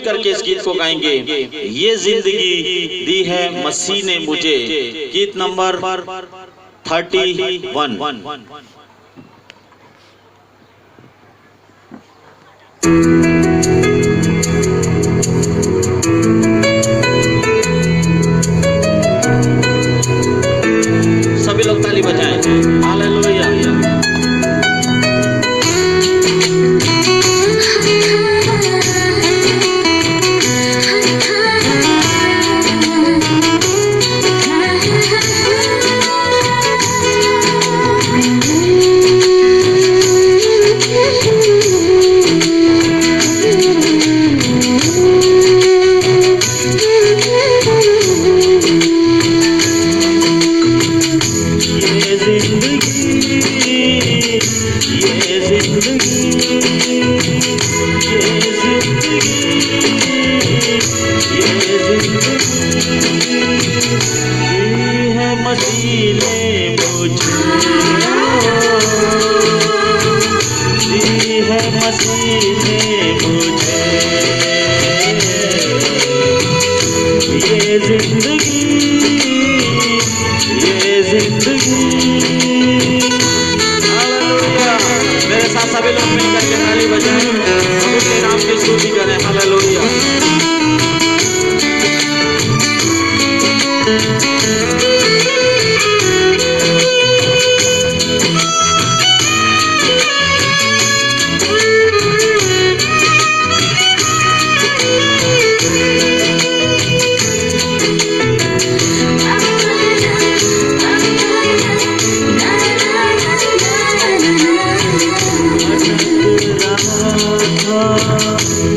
मिलकर के इस गीत को गाएंगे। ये जिंदगी दी है मसीह ने मुझे, गीत नंबर 31। सभी लोग ताली बजाएं। हालेलुया। सभी लोग मिलकर के ताली बजाएं, प्रभु के नाम की स्तुति करें। हालेलुया।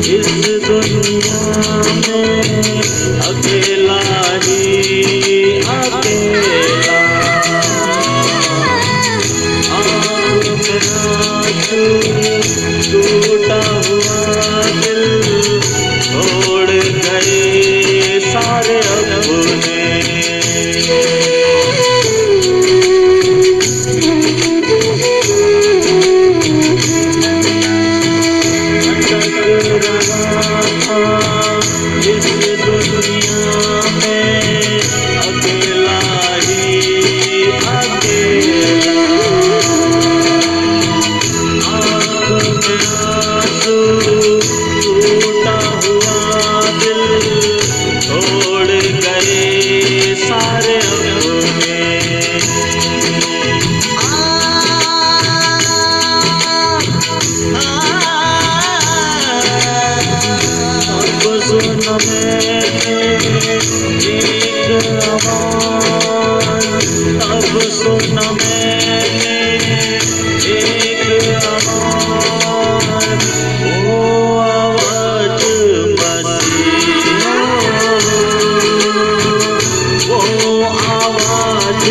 इस दुनिया में अकेला ही अकेला, टूटा हुआ दिल छोड़ गए सारे अपने। इस दुनिया में अकेला ही अकेला, आँखों में आंसू, टूटा हुआ दिल छोड़ गए सारे अपने। सुन मैंने एक आवाज, अब सुन मैंने एक आवाज, वो आवाज मसीह, वो आवाज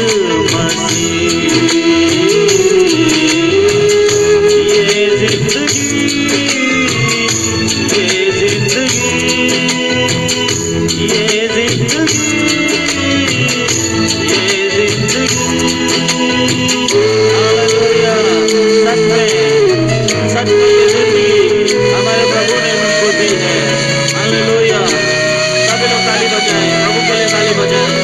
मसीह। ये जिंदगी, ये जिंदगी, ये जिंदगी, ये जिंदगी। हालेलुया। सच में ये जिंदगी हमारे प्रभु ने हमको दी है। हालेलुया। सभी लोग ताली बजाएं, प्रभु के लिए ताली बजाएं।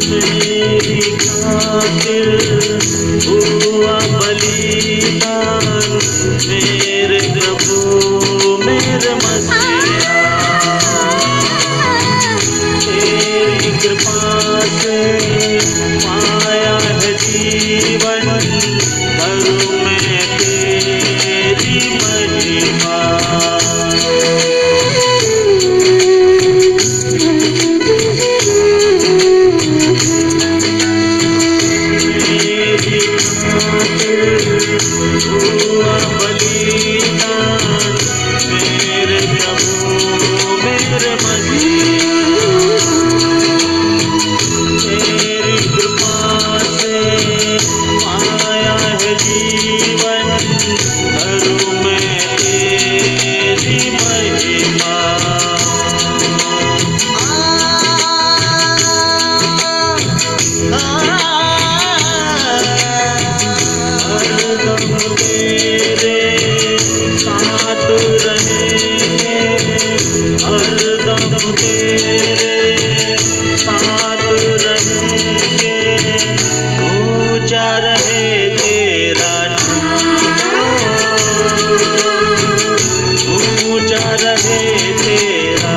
मेरी खातिर हुआ बलिदान, मेरे प्रभु मेरे मसीहा, तेरी कृपा से पाया है जीवन, करूं मैं तेरी महिमा। हुआ बलिदान, ऊंचा रहे तेरा ऊंचा रहे तेरा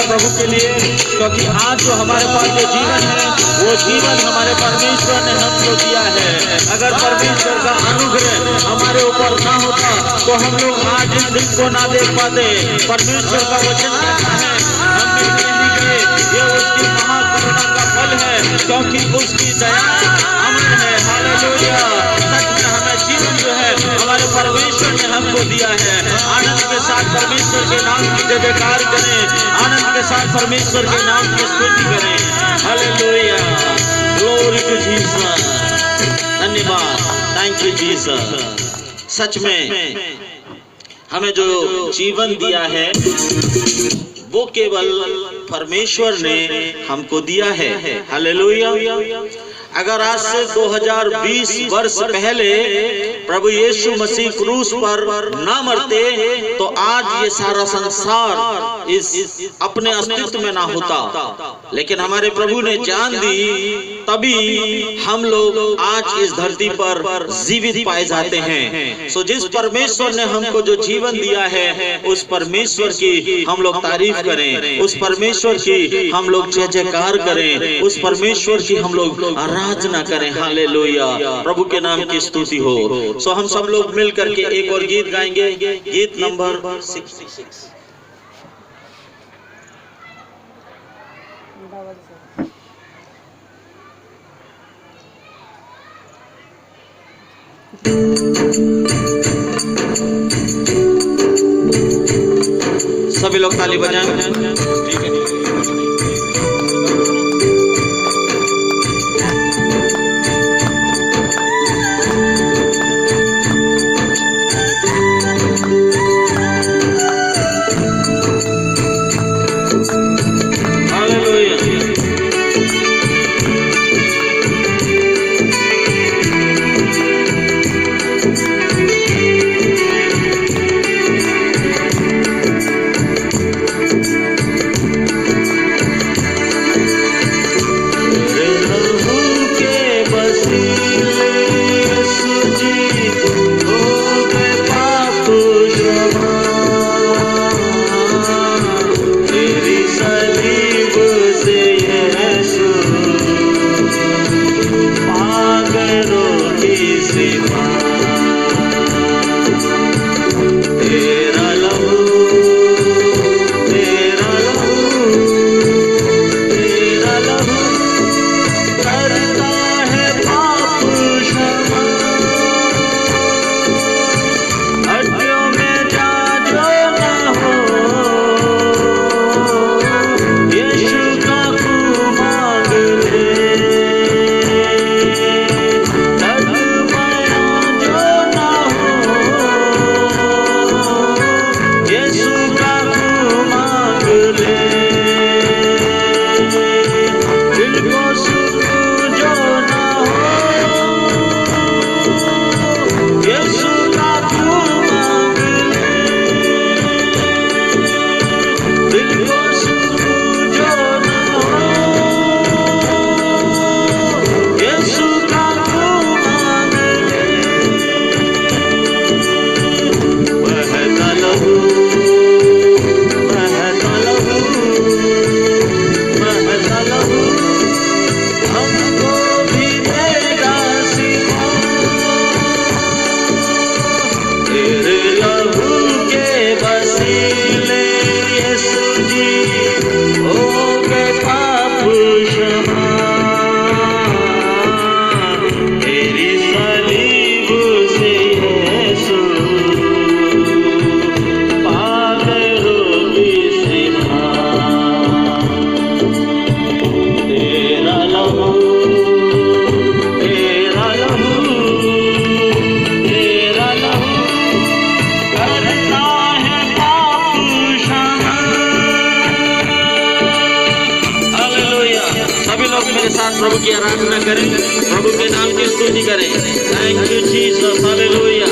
प्रभु के लिए, क्योंकि आज जो हमारे पास जो जीवन है वो जीवन हमारे परमेश्वर ने हमको दिया है। अगर परमेश्वर का अनुग्रह हमारे ऊपर ना होता तो हम लोग आज इस दिन को ना देख पाते। परमेश्वर का वचन कहता है हम मिलने नहीं गए, ये उसकी महाकरुणा का फल है, क्योंकि उसकी दया अमर है। हालेलुया। सच में हमें जीवन जो है हमारे परमेश्वर ने हमको दिया है। आनंद के साथ परमेश्वर के नाम की जय जयकार करें, आनंद के साथ परमेश्वर के नाम की स्तुति करें। Hallelujah, glory to Jesus. धन्यवाद, थैंक यू जीसस। सच में हमें जो जीवन दिया है वो केवल परमेश्वर ने हमको दिया है। हालेलुया। अगर आज से 2020 वर्ष पहले प्रभु यीशु मसीह क्रूस पर ना मरते तो आज ये सारा संसार इस अपने अस्तित्व में ना होता, लेकिन हमारे प्रभु ने जान दी, तभी हम लोग आज इस धरती पर जीवित पाए जाते हैं। सो जिस परमेश्वर ने हमको जो जीवन दिया है उस परमेश्वर की हम लोग तारीफ करें, उस परमेश्वर की हम लोग जय जयकार करें, उस परमेश्वर की हम लोग आराधना करें। हालेलुया, प्रभु के नाम की स्तुति हो। सो हम सब लोग मिल करके एक और गीत गाएंगे, गीत नंबर 66। सभी लोग ताली बजाएं। ठीक है। मेरे साथ प्रभु की आराधना करें, प्रभु के नाम की स्तुति करें। Thank you Jesus, hallelujah.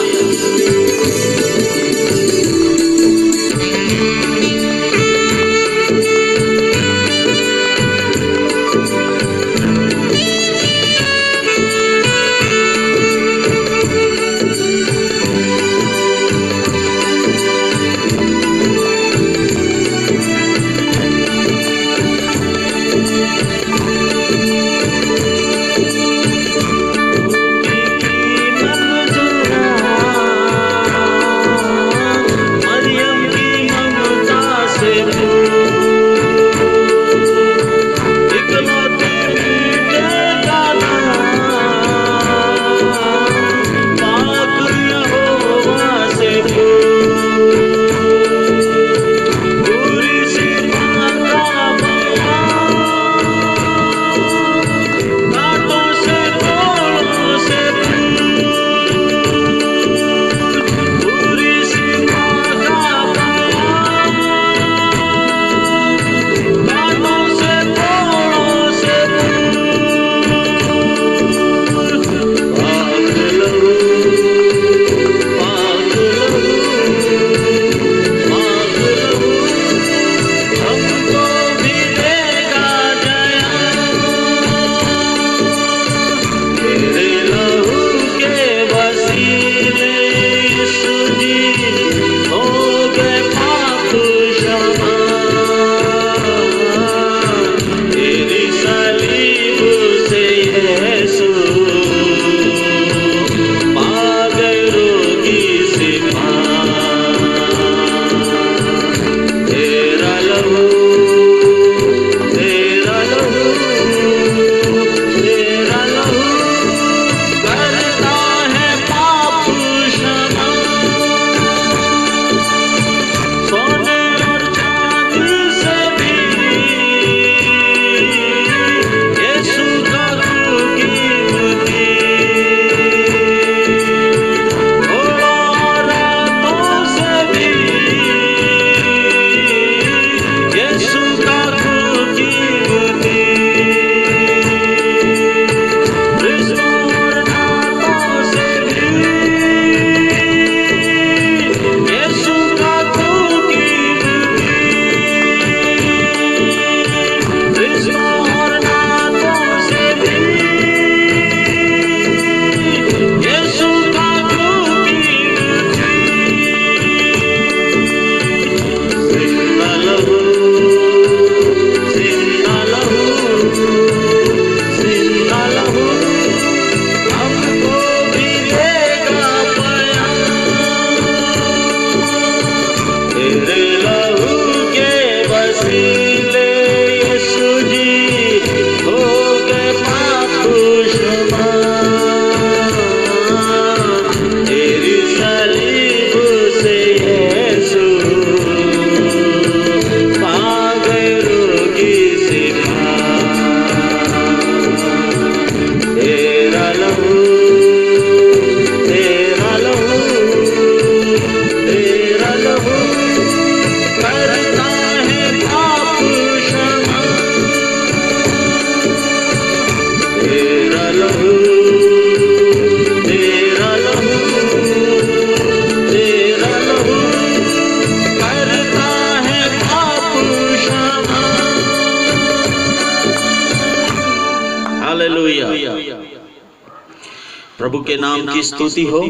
प्रभु के नाम की स्तुति हो,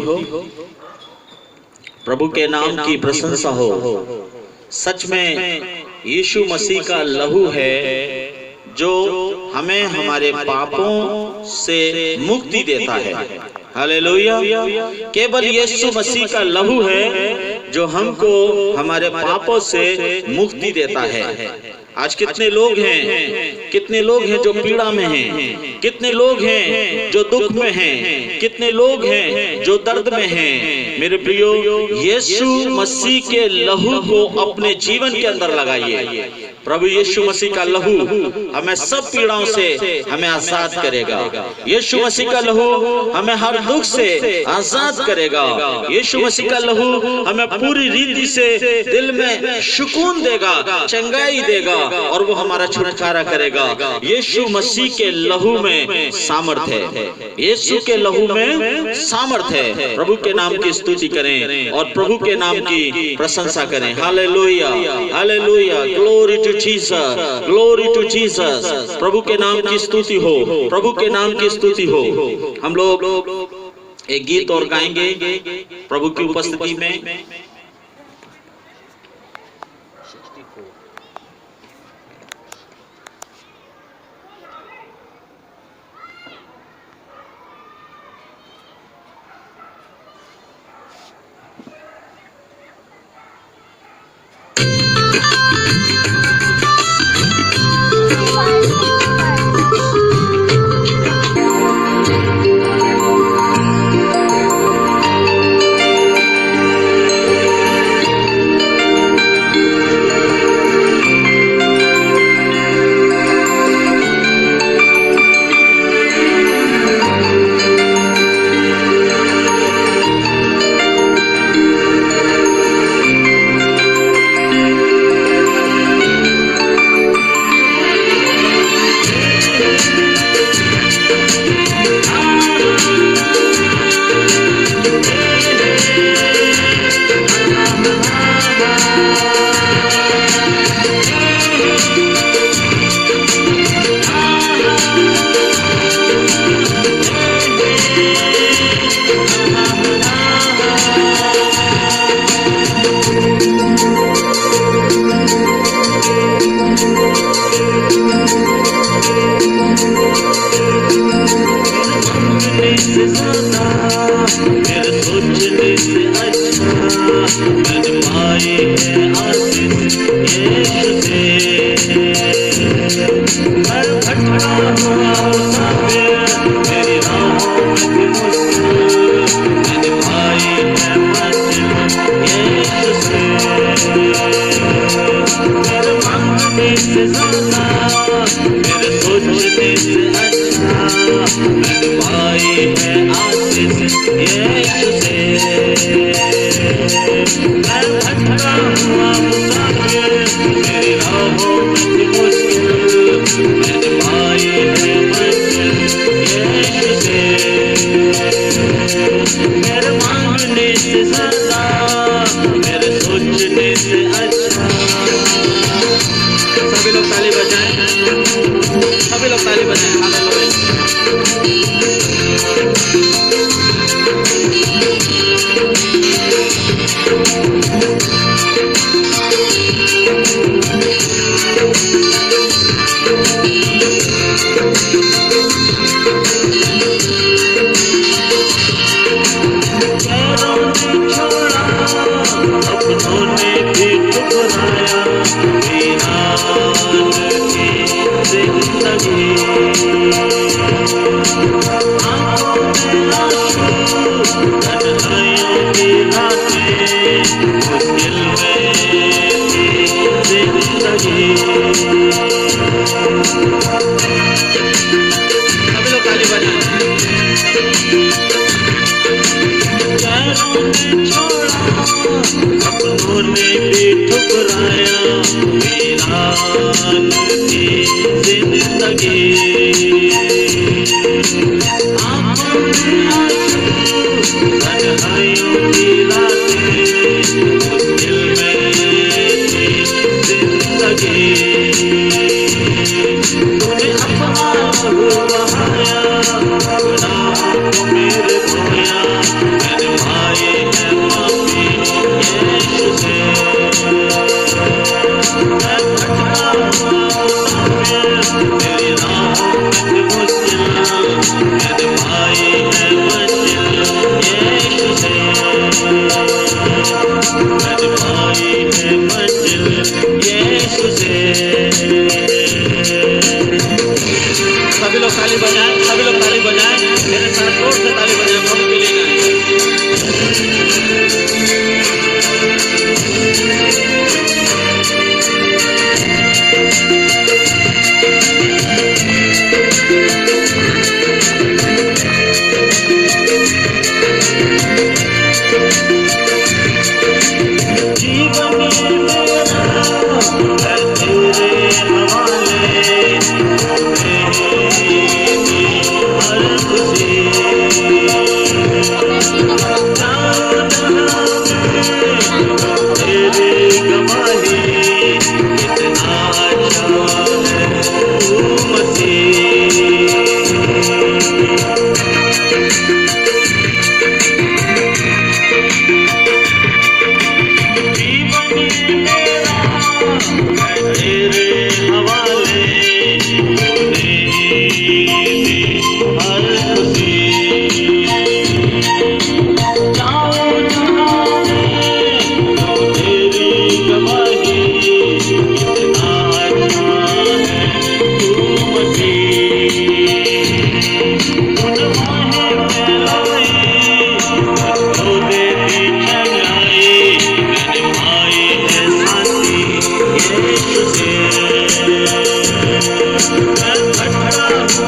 प्रभु के नाम की प्रशंसा हो। सच में यीशु मसीह का लहू है जो हमें हमारे पापों से मुक्ति देता है। हालेलुया। केवल यीशु मसीह का लहू है जो हमको हमारे पापों से मुक्ति देता है। आज कितने लोग हैं जो पीड़ा में हैं, कितने लोग हैं जो दुख में हैं, कितने लोग हैं जो दर्द में हैं। मेरे प्रियो, यीशु मसीह के लहू को अपने जीवन के अंदर लगाइए। प्रभु यीशु मसीह का लहू हमें सब पीड़ाओं से हमें आजाद करेगा। यीशु मसीह का लहू हमें हर दुख से आजाद करेगा। यीशु मसीह का लहू हमें पूरी रीति से दिल में सुकून देगा, चंगाई देगा और वो हमारा छुटकारा करेगा। यीशु मसीह के लहू में सामर्थ्य है, यीशु के लहू में सामर्थ्य है। प्रभु के नाम की स्तुति करें और प्रभु के नाम की प्रशंसा करें। Hallelujah, hallelujah, glory to Jesus, glory to Jesus. प्रभु के नाम की स्तुति हो, प्रभु के नाम की स्तुति हो। हम लोग एक गीत और गाएंगे प्रभु की उपस्थिति में।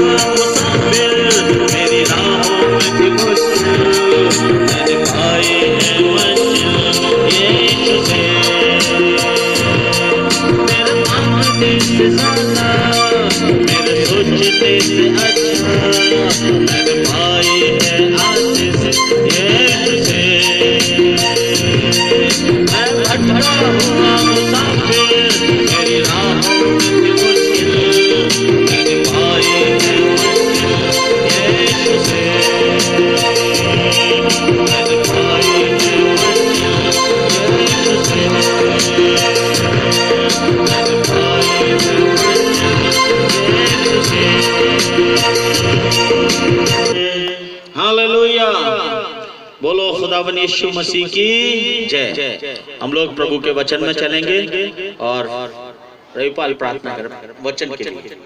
मुसाफिर मेरी राहों में थी मुश्किल, मैंने पाए हैं मंजिल यीशु से। मेरे मांगने से ज्यादा, मेरे सोचने से अच्छा, मैंने पाए हैं आशीष यीशु से। मैं भटका हुआ मुसाफिर मेरी राहों में थी मुश्किल, मैंने पाए हैं मंजिल यीशु से। मैंने पाए हैं मंजिल यीशु से। मैंने पाए हैं मंजिल यीशु से। हालेलुया, बोलो खुदावन यीशु मसीह की जय। हम लोग प्रभु के वचन में चलेंगे और रविपाल प्रार्थना कर वचन के लिए।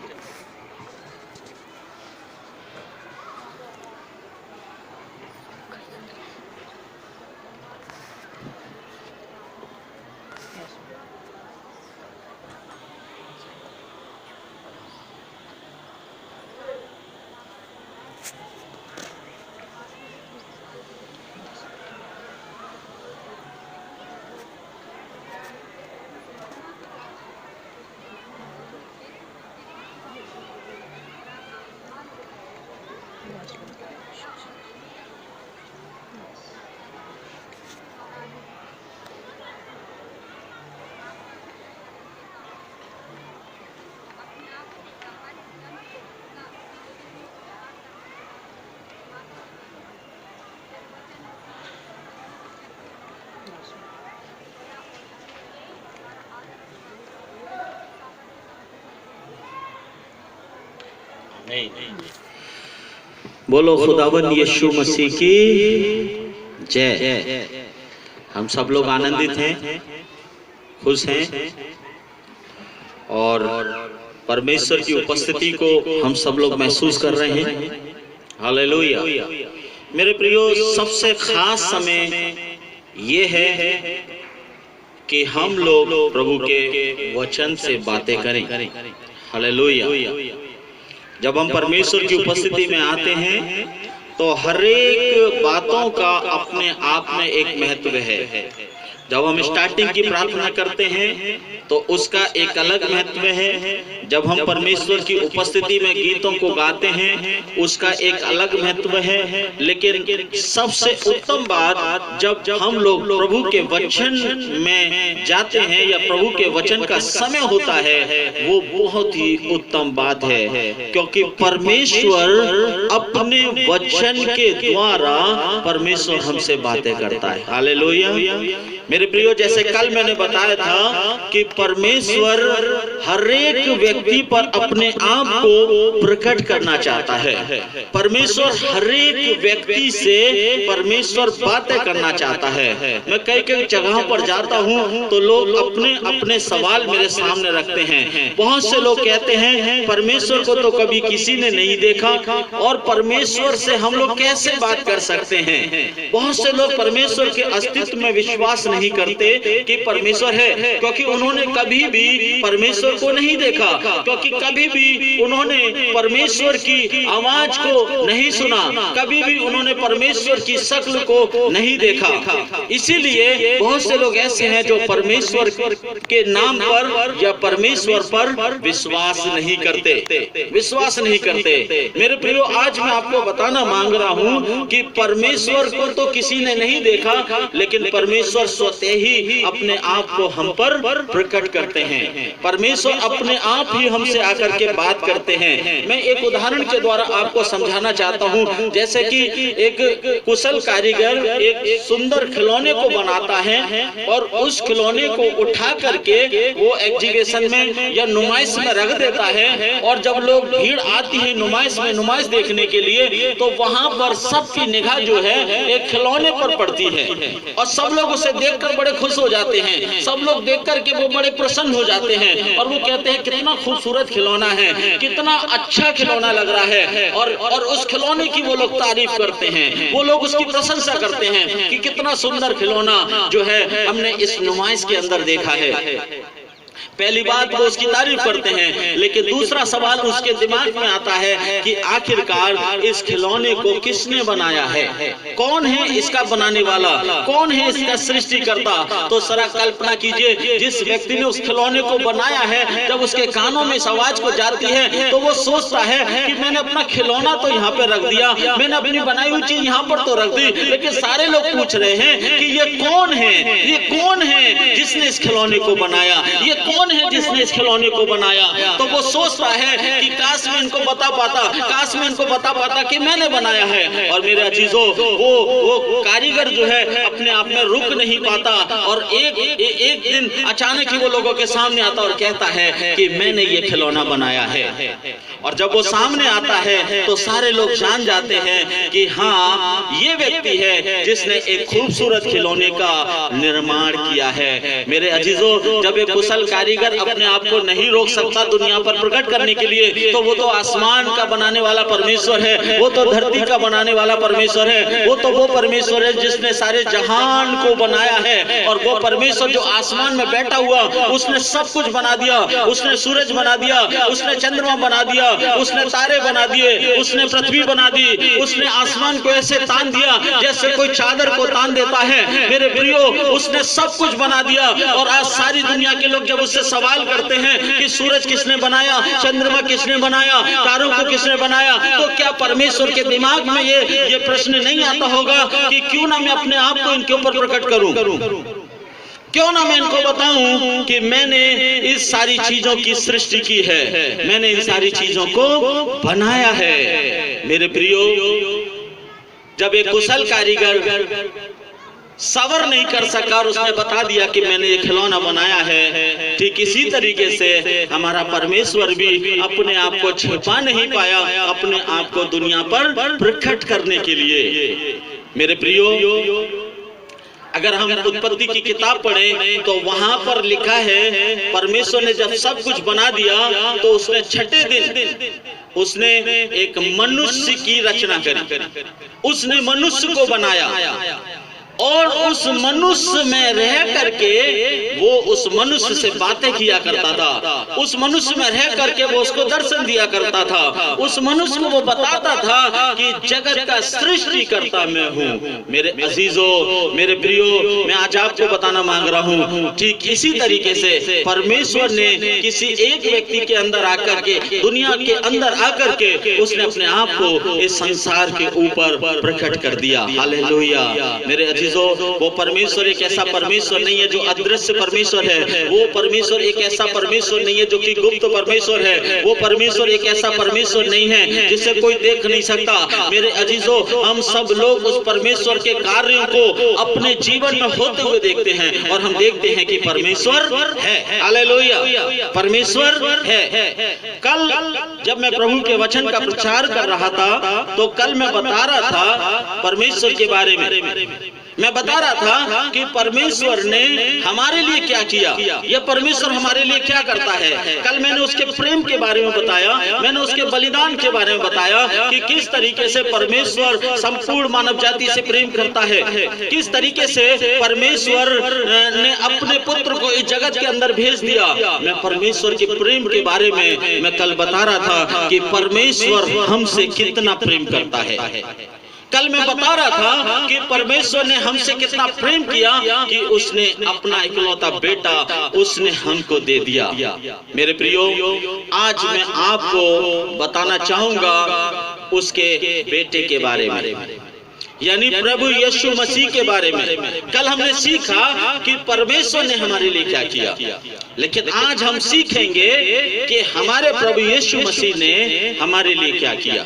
बोलो खुदावन यीशु मसीह की जय। हम सब लोग आनंदित हैं, खुश हैं और परमेश्वर की उपस्थिति को हम सब लोग महसूस कर रहे हैं। हालेलुया। मेरे प्रियो, सबसे खास समय ये है कि हम लोग प्रभु के वचन से बातें करें। हालेलुया। जब हम परमेश्वर की उपस्थिति में आते हैं तो हर एक बातों का अपने आप में एक महत्व है। जब हम स्टार्टिंग की प्रार्थना करते हैं तो उसका एक अलग महत्व है। जब हम परमेश्वर की उपस्थिति में गीतों को गाते हैं उसका एक अलग महत्व है। लेकिन सबसे उत्तम बात जब हम लोग प्रभु के वचन में जाते हैं या प्रभु के वचन का समय होता है, वो बहुत ही उत्तम बात है, क्योंकि परमेश्वर अपने वचन के द्वारा परमेश्वर हमसे बातें करता है। हालेलुया। मेरे प्रियो, जैसे कल मैंने बताया था कि परमेश्वर हर एक व्यक्ति पर अपने आप को प्रकट करना चाहता है। परमेश्वर हर एक व्यक्ति से परमेश्वर बातें करना चाहता है। मैं कई कई जगहों पर जाता हूँ तो लोग अपने अपने सवाल मेरे सामने रखते हैं। बहुत से लोग कहते हैं परमेश्वर को तो कभी किसी ने नहीं देखा और परमेश्वर से हम लोग कैसे बात कर सकते हैं। बहुत से लोग परमेश्वर के अस्तित्व में विश्वास नहीं करते कि परमेश्वर है, क्योंकि उन्होंने कभी भी परमेश्वर को नहीं देखा, क्योंकि कभी भी उन्होंने परमेश्वर की आवाज को नहीं सुना, कभी भी उन्होंने परमेश्वर की शक्ल को नहीं देखा। इसीलिए बहुत से लोग ऐसे हैं जो परमेश्वर के नाम पर या परमेश्वर पर विश्वास नहीं करते। मेरे प्रियो, आज मैं आपको बताना मांग रहा हूँ कि परमेश्वर को तो किसी ने नहीं देखा, लेकिन परमेश्वर स्वतः ही अपने आप को हम पर प्रकट करते हैं। परमेश्वर अपने आप ही हमसे आकर के बात करते हैं। मैं एक उदाहरण के द्वारा आपको समझाना चाहता हूँ। जैसे कि एक कुशल कारीगर एक सुंदर खिलौने को बनाता है और उस खिलौने को उठा करके वो एग्जीबिशन में या नुमाइश में रख देता है, और जब लोग भीड़ आती है नुमाइश देखने के लिए तो वहां पर सबकी निगाह जो है एक खिलौने पर पड़ती है और सब लोग उसे देखकर बड़े खुश हो जाते हैं। सब लोग देख करके वो बड़े प्रसन्न हो जाते हैं और वो कहते हैं कितना खूबसूरत खिलौना है, कितना अच्छा खिलौना लग रहा है, और उस खिलौने की वो लोग तारीफ करते हैं, वो लोग उसकी प्रशंसा करते हैं कि कितना सुंदर खिलौना जो है हमने इस नुमाइश के अंदर देखा है। पहली बात वो उसकी तारीफ करते हैं, लेकिन दूसरा सवाल उसके दिमाग में आता है कि आखिरकार इस खिलौने को किसने बनाया है, कौन है इसका बनाने वाला, कौन है इसका सृष्टिकर्ता। तो जरा कल्पना कीजिए, जिस व्यक्ति ने उस खिलौने को बनाया है, जब उसके कानों में इस आवाज को जाती है तो वो सोचता है कि मैंने अपना खिलौना तो यहाँ पे रख दिया, मैंने अपनी बनाई हुई चीज यहाँ पर तो रख दी, लेकिन सारे लोग पूछ रहे हैं कि ये कौन है, ये कौन है जिसने इस खिलौने को बनाया, ये कौन है जिसने इस खिलौने को बनाया। तो वो सोचता है कि काश मैं इनको बता पाता, काश मैं इनको बता पाता कि मैंने बनाया है। और मेरे अजीजों, वो कारीगर जो है अपने आप में रुक नहीं पाता और एक दिन अचानक ही वो लोगों के सामने आता और कहता है कि मैंने ये खिलौना बनाया है। और जब वो सामने आता है तो सारे लोग जान जाते हैं कि हाँ, ये व्यक्ति है जिसने एक खूबसूरत खिलौने का निर्माण किया है। मेरे अजीजों, जब एक कुशल कारीगर अपने आप को नहीं रोक सकता दुनिया पर प्रकट करने के लिए, तो वो तो आसमान का बनाने वाला परमेश्वर है, वो तो धरती का बनाने वाला परमेश्वर है, वो परमेश्वर है जिसने सारे जहान को बनाया है। और वो परमेश्वर जो आसमान में बैठा हुआ, उसने सब कुछ बना दिया, उसने सूरज बना दिया, उसने चंद्रमा बना दिया, उसने तारे बना दिए, उसने पृथ्वी बना दी, उसने आसमान को ऐसे तान दिया जैसे कोई चादर को तान देता है। मेरे प्रियो, उसने सब कुछ बना दिया। और आज सारी दुनिया के लोग जब उससे सवाल करते हैं कि सूरज किसने बनाया, चंद्रमा किसने बनाया, तारों को किसने बनाया, तो क्या परमेश्वर के दिमाग में ये प्रश्न नहीं आता होगा कि क्यों ना मैं अपने आप को इनके ऊपर प्रकट करूं, क्यों ना मैं इनको बताऊं कि मैंने इस सारी चीजों की सृष्टि की है, मैंने इन सारी चीजों को बनाया है। मेरे प्रियो, जब एक कुशल कारीगर सवर नहीं कर सका और उसने बता दिया कि मैंने ये खिलौना बनाया है, ठीक इसी तरीके से हमारा परमेश्वर भी अपने आप को छिपा नहीं पाया, अपने आप को दुनिया पर प्रकट करने के लिए। मेरे प्रियो, अगर हम उत्पत्ति की किताब पढ़ें तो वहां पर लिखा है, परमेश्वर ने जब सब कुछ बना दिया तो उसने छठे दिन उसने एक मनुष्य की रचना करी, उसने मनुष्य को बनाया और उस मनुष्य में रह करके वो उस मनुष्य से बातें किया करता था, उस मनुष्य में रह करके वो उसको दर्शन दिया करता था, उस मनुष्य को वो बताता था कि जगत का सृष्टिकर्ता मैं हूँ। मेरे अजीजों, मेरे प्रियो, मैं आज आपको बताना मांग रहा हूँ, ठीक इसी तरीके से परमेश्वर ने किसी एक व्यक्ति के अंदर आकर के, दुनिया के अंदर आकर के उसने अपने आप को इस संसार के ऊपर प्रकट कर दिया। हालेलुया। मेरे वो परमेश्वर एक ऐसा परमेश्वर नहीं है जो अदृश्य परमेश्वर है, वो परमेश्वर एक ऐसा परमेश्वर नहीं है जो कि गुप्त परमेश्वर है, वो परमेश्वर एक ऐसा परमेश्वर नहीं है जिसे कोई देख नहीं सकता। मेरे अजीजों, हम सब लोग उस परमेश्वर के कार्यों को अपने जीवन में होते हुए देखते हैं और हम देखते हैं कि परमेश्वर है। हालेलुया, परमेश्वर है। कल जब मैं प्रभु के वचन का प्रचार कर रहा था तो कल मैं बता रहा था परमेश्वर के बारे में, मैं बता रहा था कि परमेश्वर ने हमारे लिए क्या किया, यह परमेश्वर हमारे लिए क्या करता है। कल मैंने उसके प्रेम के बारे में बताया, मैंने उसके बलिदान के बारे में बताया कि किस तरीके से परमेश्वर संपूर्ण मानव जाति से प्रेम करता है, किस तरीके से परमेश्वर ने अपने पुत्र को इस जगत के अंदर भेज दिया। मैं परमेश्वर के प्रेम के बारे में मैं कल बता रहा था कि परमेश्वर हमसे कितना प्रेम करता है। कल मैं बता रहा था कि परमेश्वर ने हमसे कितना प्रेम किया कि उसने अपना इकलौता बेटा उसने हमको दे दिया। मेरे प्रियो, आज मैं आपको बताना चाहूंगा उसके बेटे के बारे में, यानी प्रभु यीशु मसीह के बारे में। कल हमने सीखा कि परमेश्वर ने हमारे लिए क्या किया, लेकिन आज हम सीखेंगे कि हमारे प्रभु यीशु मसीह ने हमारे लिए क्या किया।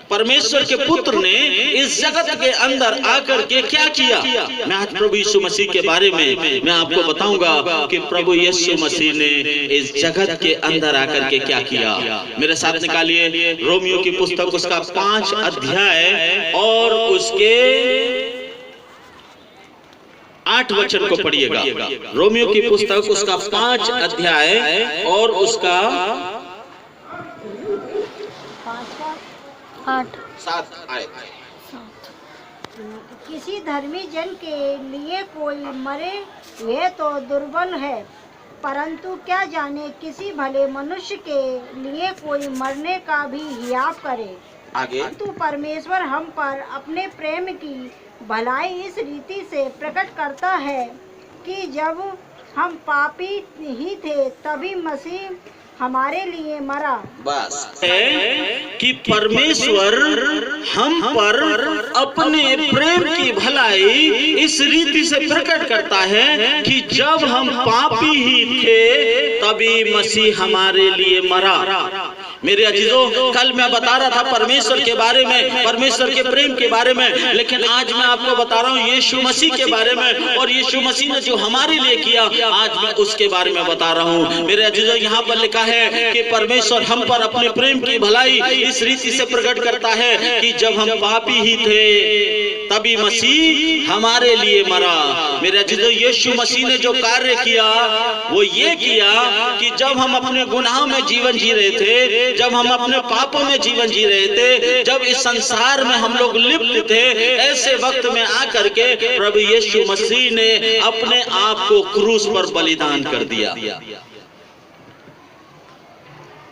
परमेश्वर के पुत्र ने इस जगत के अंदर आकर के क्या किया। मैं आज प्रभु यीशु मसीह के बारे में मैं आपको बताऊंगा कि प्रभु यीशु मसीह ने इस जगत के अंदर आकर के क्या किया। मेरे साथ निकालिए रोमियो की पुस्तक उसका 5 अध्याय और उसके 8 वचन को पढ़िएगा। रोमियो की पुस्तक उसका 5 अध्याय और उसका 7 आयत। किसी धर्मी जन के लिए कोई मरे ये तो दुर्बल है, परंतु क्या जाने किसी भले मनुष्य के लिए कोई मरने का भी हियाव करे। आगे परंतु परमेश्वर हम पर अपने प्रेम की भलाई इस रीति से प्रकट करता है कि जब हम पापी ही थे तभी मसीह हमारे लिए मरा। बस है कि परमेश्वर हम पर अपने प्रेम की भलाई इस रीति से प्रकट करता है कि जब हम पापी ही थे तभी मसीह हमारे लिए मरा। मेरे अजीजों, कल मैं बता रहा था परमेश्वर के बारे में, परमेश्वर के प्रेम के बारे में, लेकिन आज मैं आपको बता रहा हूँ यीशु मसीह के बारे में, और यीशु मसीह ने जो हमारे लिए किया आज मैं उसके बारे में बता रहा हूँ। मेरे अजीजों, यहाँ पर लिखा है कि परमेश्वर हम पर अपने प्रेम की भलाई इस रीति से प्रकट करता है कि जब हम पापी ही थे तभी मसीह हमारे लिए मरा। मेरे अजीजों, यीशु मसीह ने जो कार्य किया वो ये किया कि जब हम अपने गुनाहों में जीवन जी रहे थे, जब हम अपने पापों में जीवन जी रहे थे, जब इस संसार में हम लोग लिप्त थे, ऐसे वक्त में आकर के प्रभु यीशु मसीह ने अपने आप को क्रूस पर बलिदान कर दिया।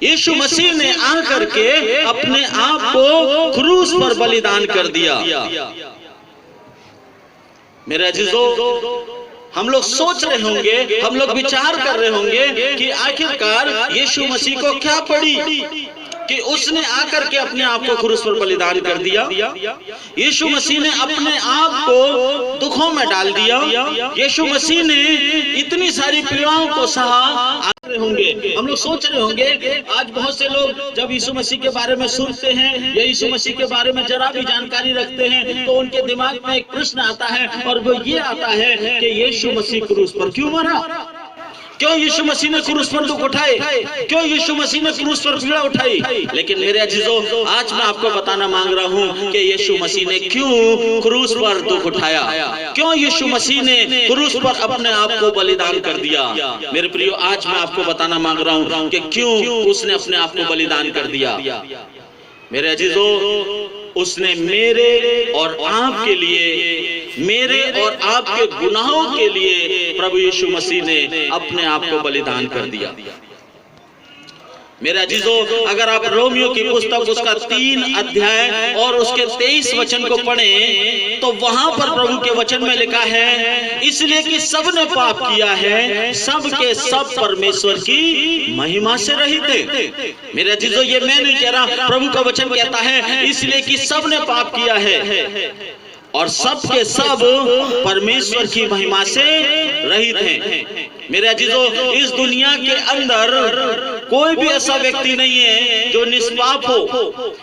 यीशु मसीह ने आकर के अपने आप को क्रूस पर बलिदान कर दिया। मेरे अजीजों, हम लोग सोच रहे होंगे, हम लोग विचार कर रहे होंगे कि आखिरकार यीशु मसीह को क्या पड़ी कि उसने आकर के अपने आप को क्रूस पर बलिदान कर दिया। यीशु मसीह ने अपने आप को दुखों में डाल दिया। यीशु मसीह ने इतनी सारी पीड़ाओं को सहा। होंगे हम लोग सोच रहे होंगे, आज बहुत से लोग जब यीशु मसीह के बारे में सुनते हैं या यीशु मसीह के बारे में जरा भी जानकारी रखते हैं तो उनके दिमाग में एक प्रश्न आता है, और वो ये आता है कि यीशु मसीह क्रूस पर क्यों मरा? क्यों यीशु मसीह ने क्रूस पर दुख उठाए? क्यों यीशु मसीह ने क्रूस पर पीड़ा उठाई? लेकिन मेरे अजीजों, आज मैं आपको बताना मांग रहा हूं कि यीशु मसीह ने क्यों क्रूस पर दुख उठाया, क्यों यीशु मसीह ने क्रूस पर अपने आप को बलिदान कर दिया। मेरे प्रियो, आज मैं आपको बताना मांग रहा हूं कि क्यों उसने अपने आप को बलिदान कर दिया। मेरे अजीजों, उसने मेरे और आपके लिए, मेरे और आपके गुनाहों के लिए प्रभु यीशु मसीह ने अपने आप को बलिदान कर दिया। मेरे अजीजों, अगर आप रोमियो की पुस्तक उसका 3 अध्याय और उसके 23 वचन को पढ़ें तो वहां पर प्रभु के वचन में लिखा है, इसलिए कि सबने पाप किया है, सब के सब परमेश्वर की महिमा से रहित थे। मेरे अजीजों, ये मैं नहीं कह रहा, प्रभु का वचन कहता है इसलिए कि सबने पाप किया है और सब के सब परमेश्वर की महिमा से रहित हैं। मेरे अजीजों, इस दुनिया के अंदर कोई भी ऐसा व्यक्ति नहीं है जो निष्पाप हो।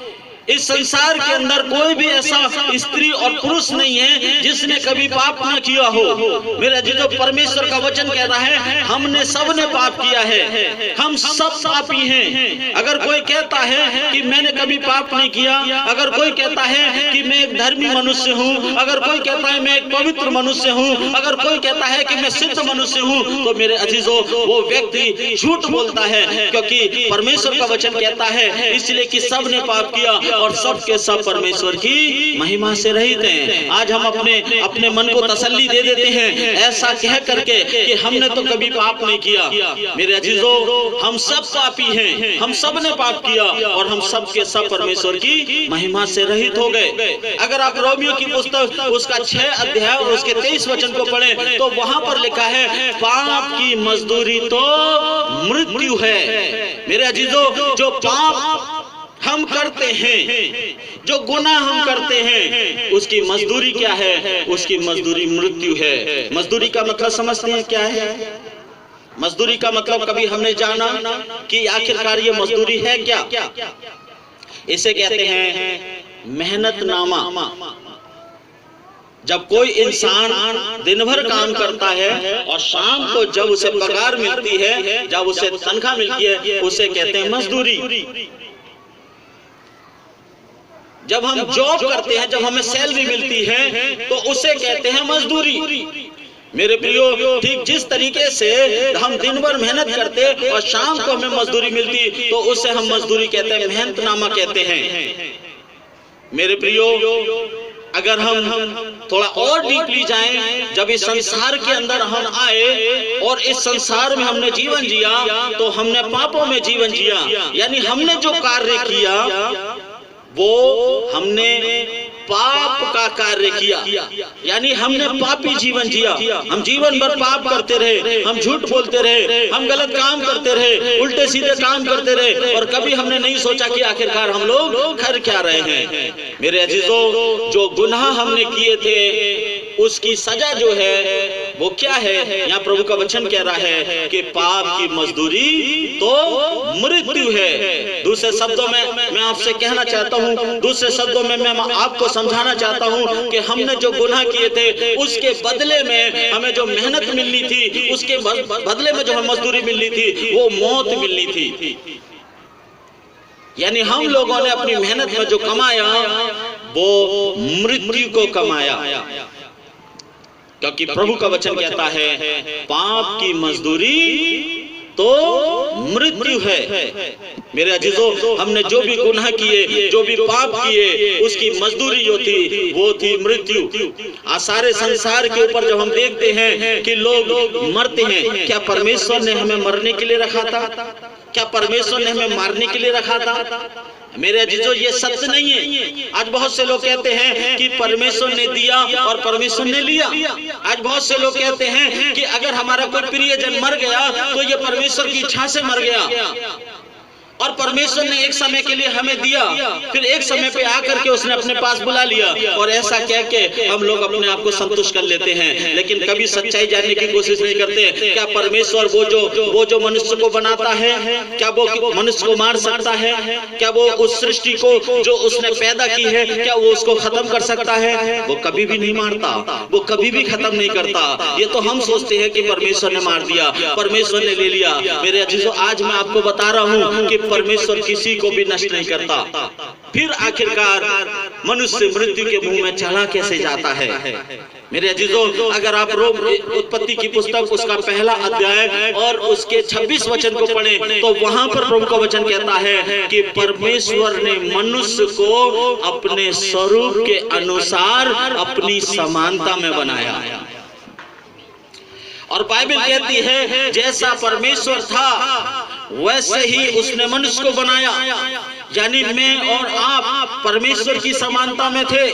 इस संसार के अंदर कोई भी ऐसा स्त्री और पुरुष नहीं है जिसने कभी पाप न किया हो। मेरे अजीजों, परमेश्वर का वचन कहता है हमने सबने पाप किया है, हम सब पापी हैं। अगर कोई कहता है कि मैंने कभी पाप नहीं किया, अगर कोई कहता है कि मैं एक धर्मी मनुष्य हूँ, अगर कोई कहता है मैं एक पवित्र मनुष्य हूँ, अगर कोई कहता है कि मैं सिद्ध मनुष्य हूँ, तो मेरे अजीजों, वो व्यक्ति झूठ बोलता है, क्योंकि परमेश्वर का वचन कहता है इसलिए कि सबने पाप किया और सब के सब परमेश्वर की महिमा से रहित हैं। आज हम अपने मन को तसल्ली दे देते हैं ऐसा कह करके कि हमने तो कभी पाप नहीं किया। मेरे अजीजों, हम सब पापी हैं, हम सब ने पाप किया और हम सब के सब परमेश्वर की महिमा से रहित हो गए। अगर आप रोमियो की पुस्तक उसका 6 अध्याय और उसके 23 वचन को पढ़ें तो वहां पर लिखा है पाप की मजदूरी तो मृत्यु है। मेरे अजीजों, जो पाप हम करते हैं, जो गुनाह हम करते हैं, उसकी मजदूरी क्या है? उसकी मजदूरी मृत्यु है। मजदूरी का मतलब समझते हैं क्या है? मजदूरी का मतलब कभी हमने जाना कि आखिरकार ये मजदूरी है क्या? इसे कहते हैं मेहनतनामा। जब कोई इंसान दिन भर काम करता है और शाम को जब उसे पगार मिलती है, जब उसे तनख्वाह मिलती है, उसे कहते हैं मजदूरी। जब हम जॉब करते हैं, जब हमें सैलरी मिलती है तो उसे कहते हैं मजदूरी। मेरे प्रियो, ठीक जिस तरीके से हम दिन भर मेहनत करते और शाम को हमें मजदूरी मिलती तो उसे हम मजदूरी कहते हैं, मेहनतनामा कहते हैं। मेरे प्रियो, अगर हम थोड़ा और डीपली जाएं, जब इस संसार के अंदर हम आए और इस संसार में हमने जीवन जिया, तो हमने पापों में जीवन जिया, यानी हमने जो कार्य किया वो हमने पाप का कार्य किया, यानी हमने पापी जीवन जिया। हम जीवन भर पाप करते रहे, हम झूठ बोलते रहे, हम गलत काम करते रहे, उल्टे सीधे काम करते रहे, और कभी हमने नहीं सोचा कि आखिरकार हम लोग कर क्या रहे हैं। मेरे अजीजों, जो गुनाह हमने किए थे उसकी सजा जो है वो क्या है? यहाँ प्रभु का वचन कह रहा है कि पाप की मजदूरी तो मृत्यु है। दूसरे शब्दों में मैं आपसे कहना चाहता हूँ, दूसरे शब्दों में मैं आपको समझाना चाहता हूँ कि हमने जो गुनाह किए थे उसके बदले में हमें जो मेहनत मिलनी थी, उसके बदले में जो हमें मजदूरी मिलनी थी वो मौत मिलनी थी। यानी हम लोगों ने अपनी मेहनत में जो कमाया वो मृत्यु को कमाया, क्योंकि प्रभु का वचन कहता है पाप की मजदूरी तो मृत्यु है। मेरे अजीजों, हमने जो भी गुनाह किए, जो भी पाप किए, उसकी मजदूरी जो थी वो थी मृत्यु। आज सारे संसार के ऊपर जब हम देखते हैं कि लोग मरते हैं, क्या परमेश्वर ने हमें मरने के लिए रखा था? क्या परमेश्वर ने हमें मारने के लिए रखा था? मेरे अजीजों, ये सत्य नहीं है। आज बहुत से लोग कहते हैं कि परमेश्वर ने दिया और परमेश्वर ने लिया। आज बहुत से लोग कहते हैं कि अगर हमारा कोई प्रियजन मर गया तो ये परमेश्वर की इच्छा से मर गया, और परमेश्वर ने एक समय के लिए हमें दिया, फिर एक समय पे आकर के उसने अपने पास बुला लिया, और ऐसा कह के हम लोग अपने आप को संतुष्ट कर लेते हैं, लेकिन कभी सच्चाई जानने की कोशिश नहीं करते। क्या परमेश्वर वो जो मनुष्य को बनाता है, क्या वो मनुष्य को मार सकता है? क्या वो उस सृष्टि को जो उसने पैदा की है, क्या वो उसको खत्म कर सकता है? वो कभी भी नहीं मारता, वो कभी भी खत्म नहीं करता। ये तो हम सोचते हैं कि परमेश्वर ने मार दिया, परमेश्वर ने ले लिया। मेरे अजीजों, आज मैं आपको बता रहा हूँ कि परमेश्वर किसी को भी नष्ट नहीं करता। फिर आखिरकार मनुष्य मृत्यु के मुंह में चला कैसे जाता है? मेरे अजीजों, अगर आप रोम उत्पत्ति की पुस्तक उसका पहला अध्याय और उसके 26 वचन को पढ़ें तो वहां पर प्रभु का वचन कहता है कि परमेश्वर ने मनुष्य को अपने स्वरूप के अनुसार अपनी समानता में बनाया। और बाइबल कहती है जैसा परमेश्वर था वैसे ही उसने मनुष्य को बनाया। यानी मैं और आप परमेश्वर की समानता में थे,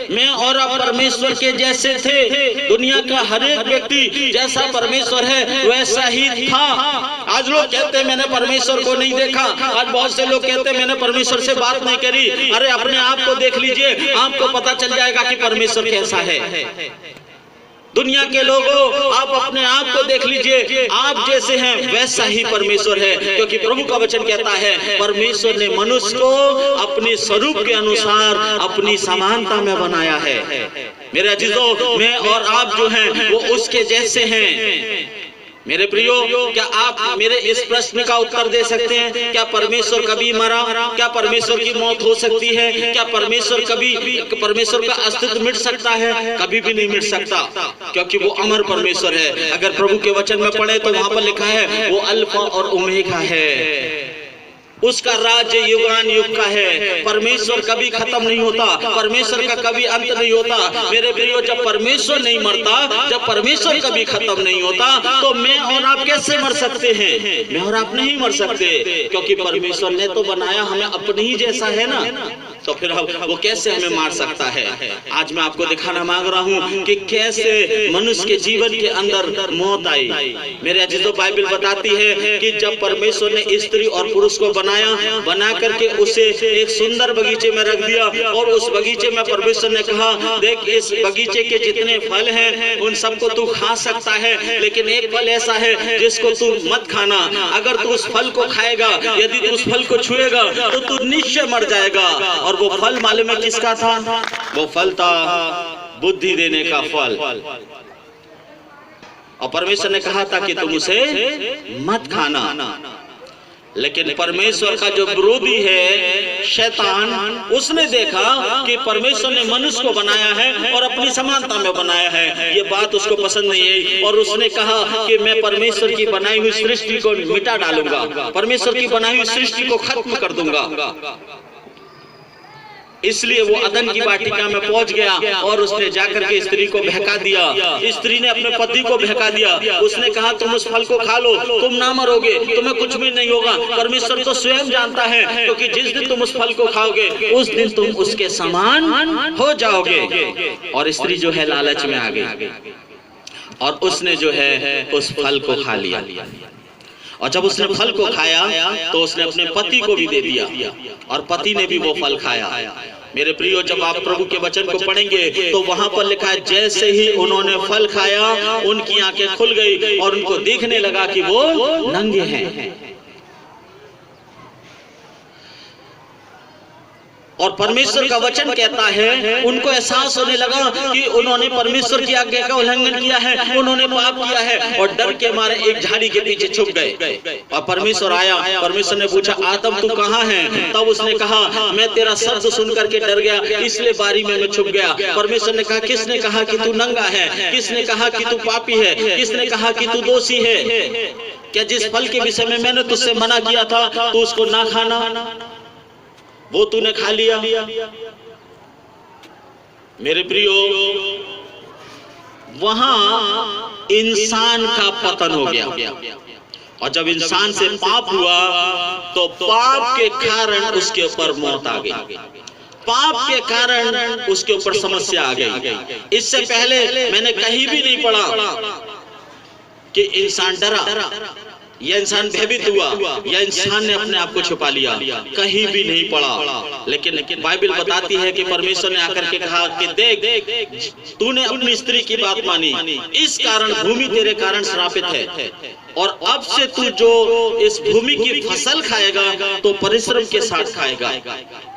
मैं और आप परमेश्वर के जैसे थे। दुनिया का हर एक व्यक्ति जैसा परमेश्वर है वैसा ही था। आज लोग कहते हैं मैंने परमेश्वर को नहीं देखा, आज बहुत से लोग कहते हैं मैंने परमेश्वर से बात नहीं करी। अरे अपने आप को देख लीजिए, आपको पता चल जाएगा कि परमेश्वर कैसा है। दुनिया के लोगों, आप अपने आप को देख लीजिए, आप जैसे हैं वैसा ही परमेश्वर है, क्योंकि प्रभु का वचन कहता है परमेश्वर ने मनुष्य को अपने स्वरूप के अनुसार अपनी समानता में बनाया है। मेरे अजीजों, मैं और आप जो हैं वो उसके जैसे हैं। मेरे प्रियो, क्या आप मेरे इस प्रश्न का उत्तर दे सकते हैं? क्या परमेश्वर कभी मरा? क्या परमेश्वर की मौत हो सकती है? क्या परमेश्वर का अस्तित्व मिट सकता है? कभी भी नहीं मिट सकता, क्योंकि वो अमर परमेश्वर है। अगर प्रभु के वचन में पढ़े तो वहां पर लिखा है वो अल्फा और ओमेगा है, उसका राज्य युगान युग का है। परमेश्वर कभी खत्म नहीं होता, परमेश्वर का कभी अंत नहीं होता। मेरे प्रियो, जब परमेश्वर नहीं मरता, जब परमेश्वर कभी खत्म नहीं होता, तो मैं और आप कैसे मर सकते हैं? मैं और आप नहीं मर सकते, क्योंकि परमेश्वर ने तो बनाया हमें अपने ही जैसा है ना, तो फिर वो कैसे हमें मार सकता है? आज मैं आपको दिखाना मांग रहा हूँ कि कैसे मनुष्य के जीवन के अंदर मौत आई। मेरे अजीजों, बाइबल बताती है कि जब परमेश्वर ने स्त्री और पुरुष को बना करके उसे एक सुंदर बगीचे में रख दिया, और उस बगीचे में परमेश्वर ने कहा देख, इस बगीचे के जितने फल हैं उन सबको तू खा सकता है, लेकिन एक फल ऐसा है जिसको तू मत खाना। अगर तू उस फल को खाएगा, यदि तू उस फल को छुएगा तो तू निश्चय मर जाएगा। और वो फल मालूम है किसका था? वो फल था बुद्धि देने का फल। और परमेश्वर ने कहा था कि तुम उसे मत खाना। लेकिन परमेश्वर का जो विरोधी है शैतान, उसने देखा कि परमेश्वर ने मनुष्य को बनाया है और अपनी समानता में बनाया है, ये बात उसको पसंद नहीं आई, और उसने कहा कि मैं परमेश्वर की बनाई हुई सृष्टि को मिटा डालूंगा, परमेश्वर की बनाई हुई सृष्टि को खत्म कर दूंगा। इसलिए वो अदन की वाटिका में पहुंच गया और उसने जाकर के स्त्री को बहका दिया। स्त्री ने अपने पति को बहका दिया। उसने कहा तुम उस फल को खा लो, तुम ना मरोगे, तुम्हें कुछ भी नहीं होगा। परमेश्वर तो स्वयं जानता है, क्योंकि जिस दिन तुम उस फल को खाओगे उस दिन तुम उसके समान हो जाओगे। और स्त्री जो है लालच में आ गई और उसने जो है उस फल को खा लिया। और जब उसने फल को खाया तो उसने अपने पति को भी दे दिया और पति ने भी वो फल खाया। मेरे प्रियो, जब आप प्रभु के वचन को पढ़ेंगे तो वहां पर लिखा है जैसे ही उन्होंने फल खाया उनकी आंखें खुल गई और उनको देखने लगा कि वो नंगे हैं। और परमेश्वर का वचन कहता है उनको एहसास होने लगा कि उन्होंने परमेश्वर की आज्ञा का उल्लंघन किया है, उन्होंने पाप किया है, और डर के मारे एक झाड़ी के पीछे छुप गए। और परमेश्वर आया, परमेश्वर ने पूछा आदम तू कहाँ है? तब उसने कहा मैं तेरा शब्द सुन करके डर गया, इसलिए बारी में मैं छुप गया। परमेश्वर ने कहा किसने कहा कि तू नंगा है? किसने कहा कि तू पापी है? किसने कहा कि तू दोषी है? क्या जिस फल के विषय में मैंने तुझसे मना किया था तू उसको ना खाना, वो तूने खा लिया? मेरे प्रियो, वहां इंसान का पतन हो गया। और जब इंसान से पाप हुआ तो पाप के कारण उसके ऊपर मौत आ गई, पाप के कारण उसके ऊपर समस्या आ गई। इससे पहले मैंने कहीं भी नहीं पढ़ा कि इंसान डरा या इंसान भयभीत हुआ या इंसान ने अपने आप को छुपा लिया, कहीं भी नहीं पड़ा। लेकिन बाइबल बताती है कि परमेश्वर ने आकर के कहा कि देख तूने अपनी स्त्री की बात मानी, इस कारण भूमि तेरे कारण श्रापित है, और अब से तू जो इस भूमि की फसल खाएगा तो परिश्रम के साथ खाएगा,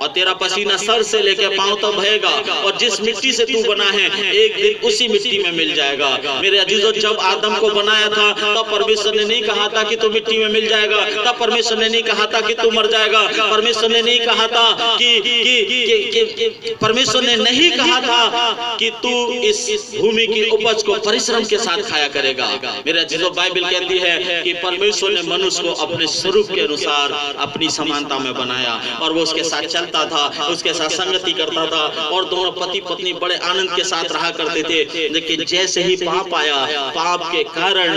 और तेरा पसीना सर से लेकर पांव तक बहेगा, और जिस मिट्टी से तू बना है एक दिन उसी मिट्टी में मिल जाएगा। मेरे अजीजों, जब आदम को बनाया था तब परमेश्वर ने नहीं कहा था कि तू मिट्टी में मिल जाएगा, तब परमेश्वर ने नहीं कहा था कि तू मर जाएगा, परमेश्वर ने नहीं कहा था कि परमेश्वर ने नहीं कहा था कि तू इस भूमि की उपज को परिश्रम के साथ खाया करेगा। मेरे अजीजों, बाइबल कहती है कि परमेश्वर ने मनुष्य को अपने स्वरूप के अनुसार अपनी समानता में बनाया, और वो उसके साथ चलता था, उसके साथ संगति करता था, और दोनों पति पत्नी बड़े आनंद के साथ रहा करते थे। लेकिन जैसे ही पाप आया, पाप के कारण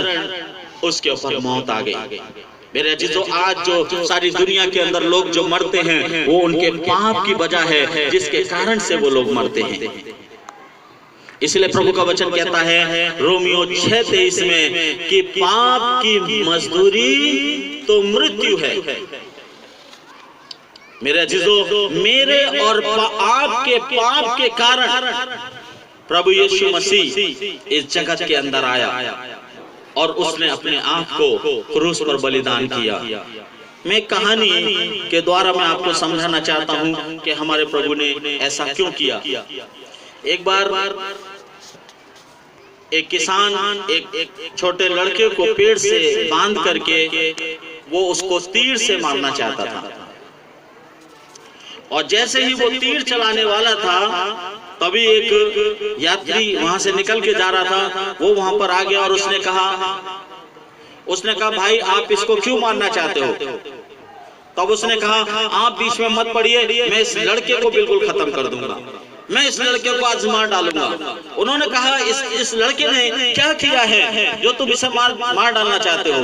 उसके ऊपर मौत आ गई। मेरे अजीजों, आज जो सारी दुनिया के अंदर लोग जो मरते हैं वो उनके पाप की वजह है, जिसके कारण से वो लोग मरते हैं। इसलिए प्रभु का वचन कहता है रोमियो 6:23 में कि पाप की मजदूरी तो मृत्यु है। मेरे अजीजों, मेरे और आपके पाप के कारण प्रभु यीशु मसीह इस जगत के अंदर आया और उसने अपने आप को क्रूस पर बलिदान किया। मैं कहानी के द्वारा मैं आपको समझाना चाहता हूं कि हमारे प्रभु ने ऐसा क्यों किया। एक बार एक किसान एक छोटे लड़के को पेड़ से बांध करके वो उसको तीर से मारना चाहता था, और जैसे ही वो तीर चलाने वाला था तभी एक यात्री वहां से निकल के जा रहा था, वो वहां पर आ गया और उसने कहा भाई आप इसको क्यों मारना चाहते हो? तब उसने कहा आप बीच में मत पड़िए, मैं इस लड़के को बिल्कुल खत्म कर दूंगा, मैं इस लड़के को आज मार डालूंगा। उन्होंने कहा इस लड़के ने क्या किया है जो तुम इसे मार डालना चाहते हो?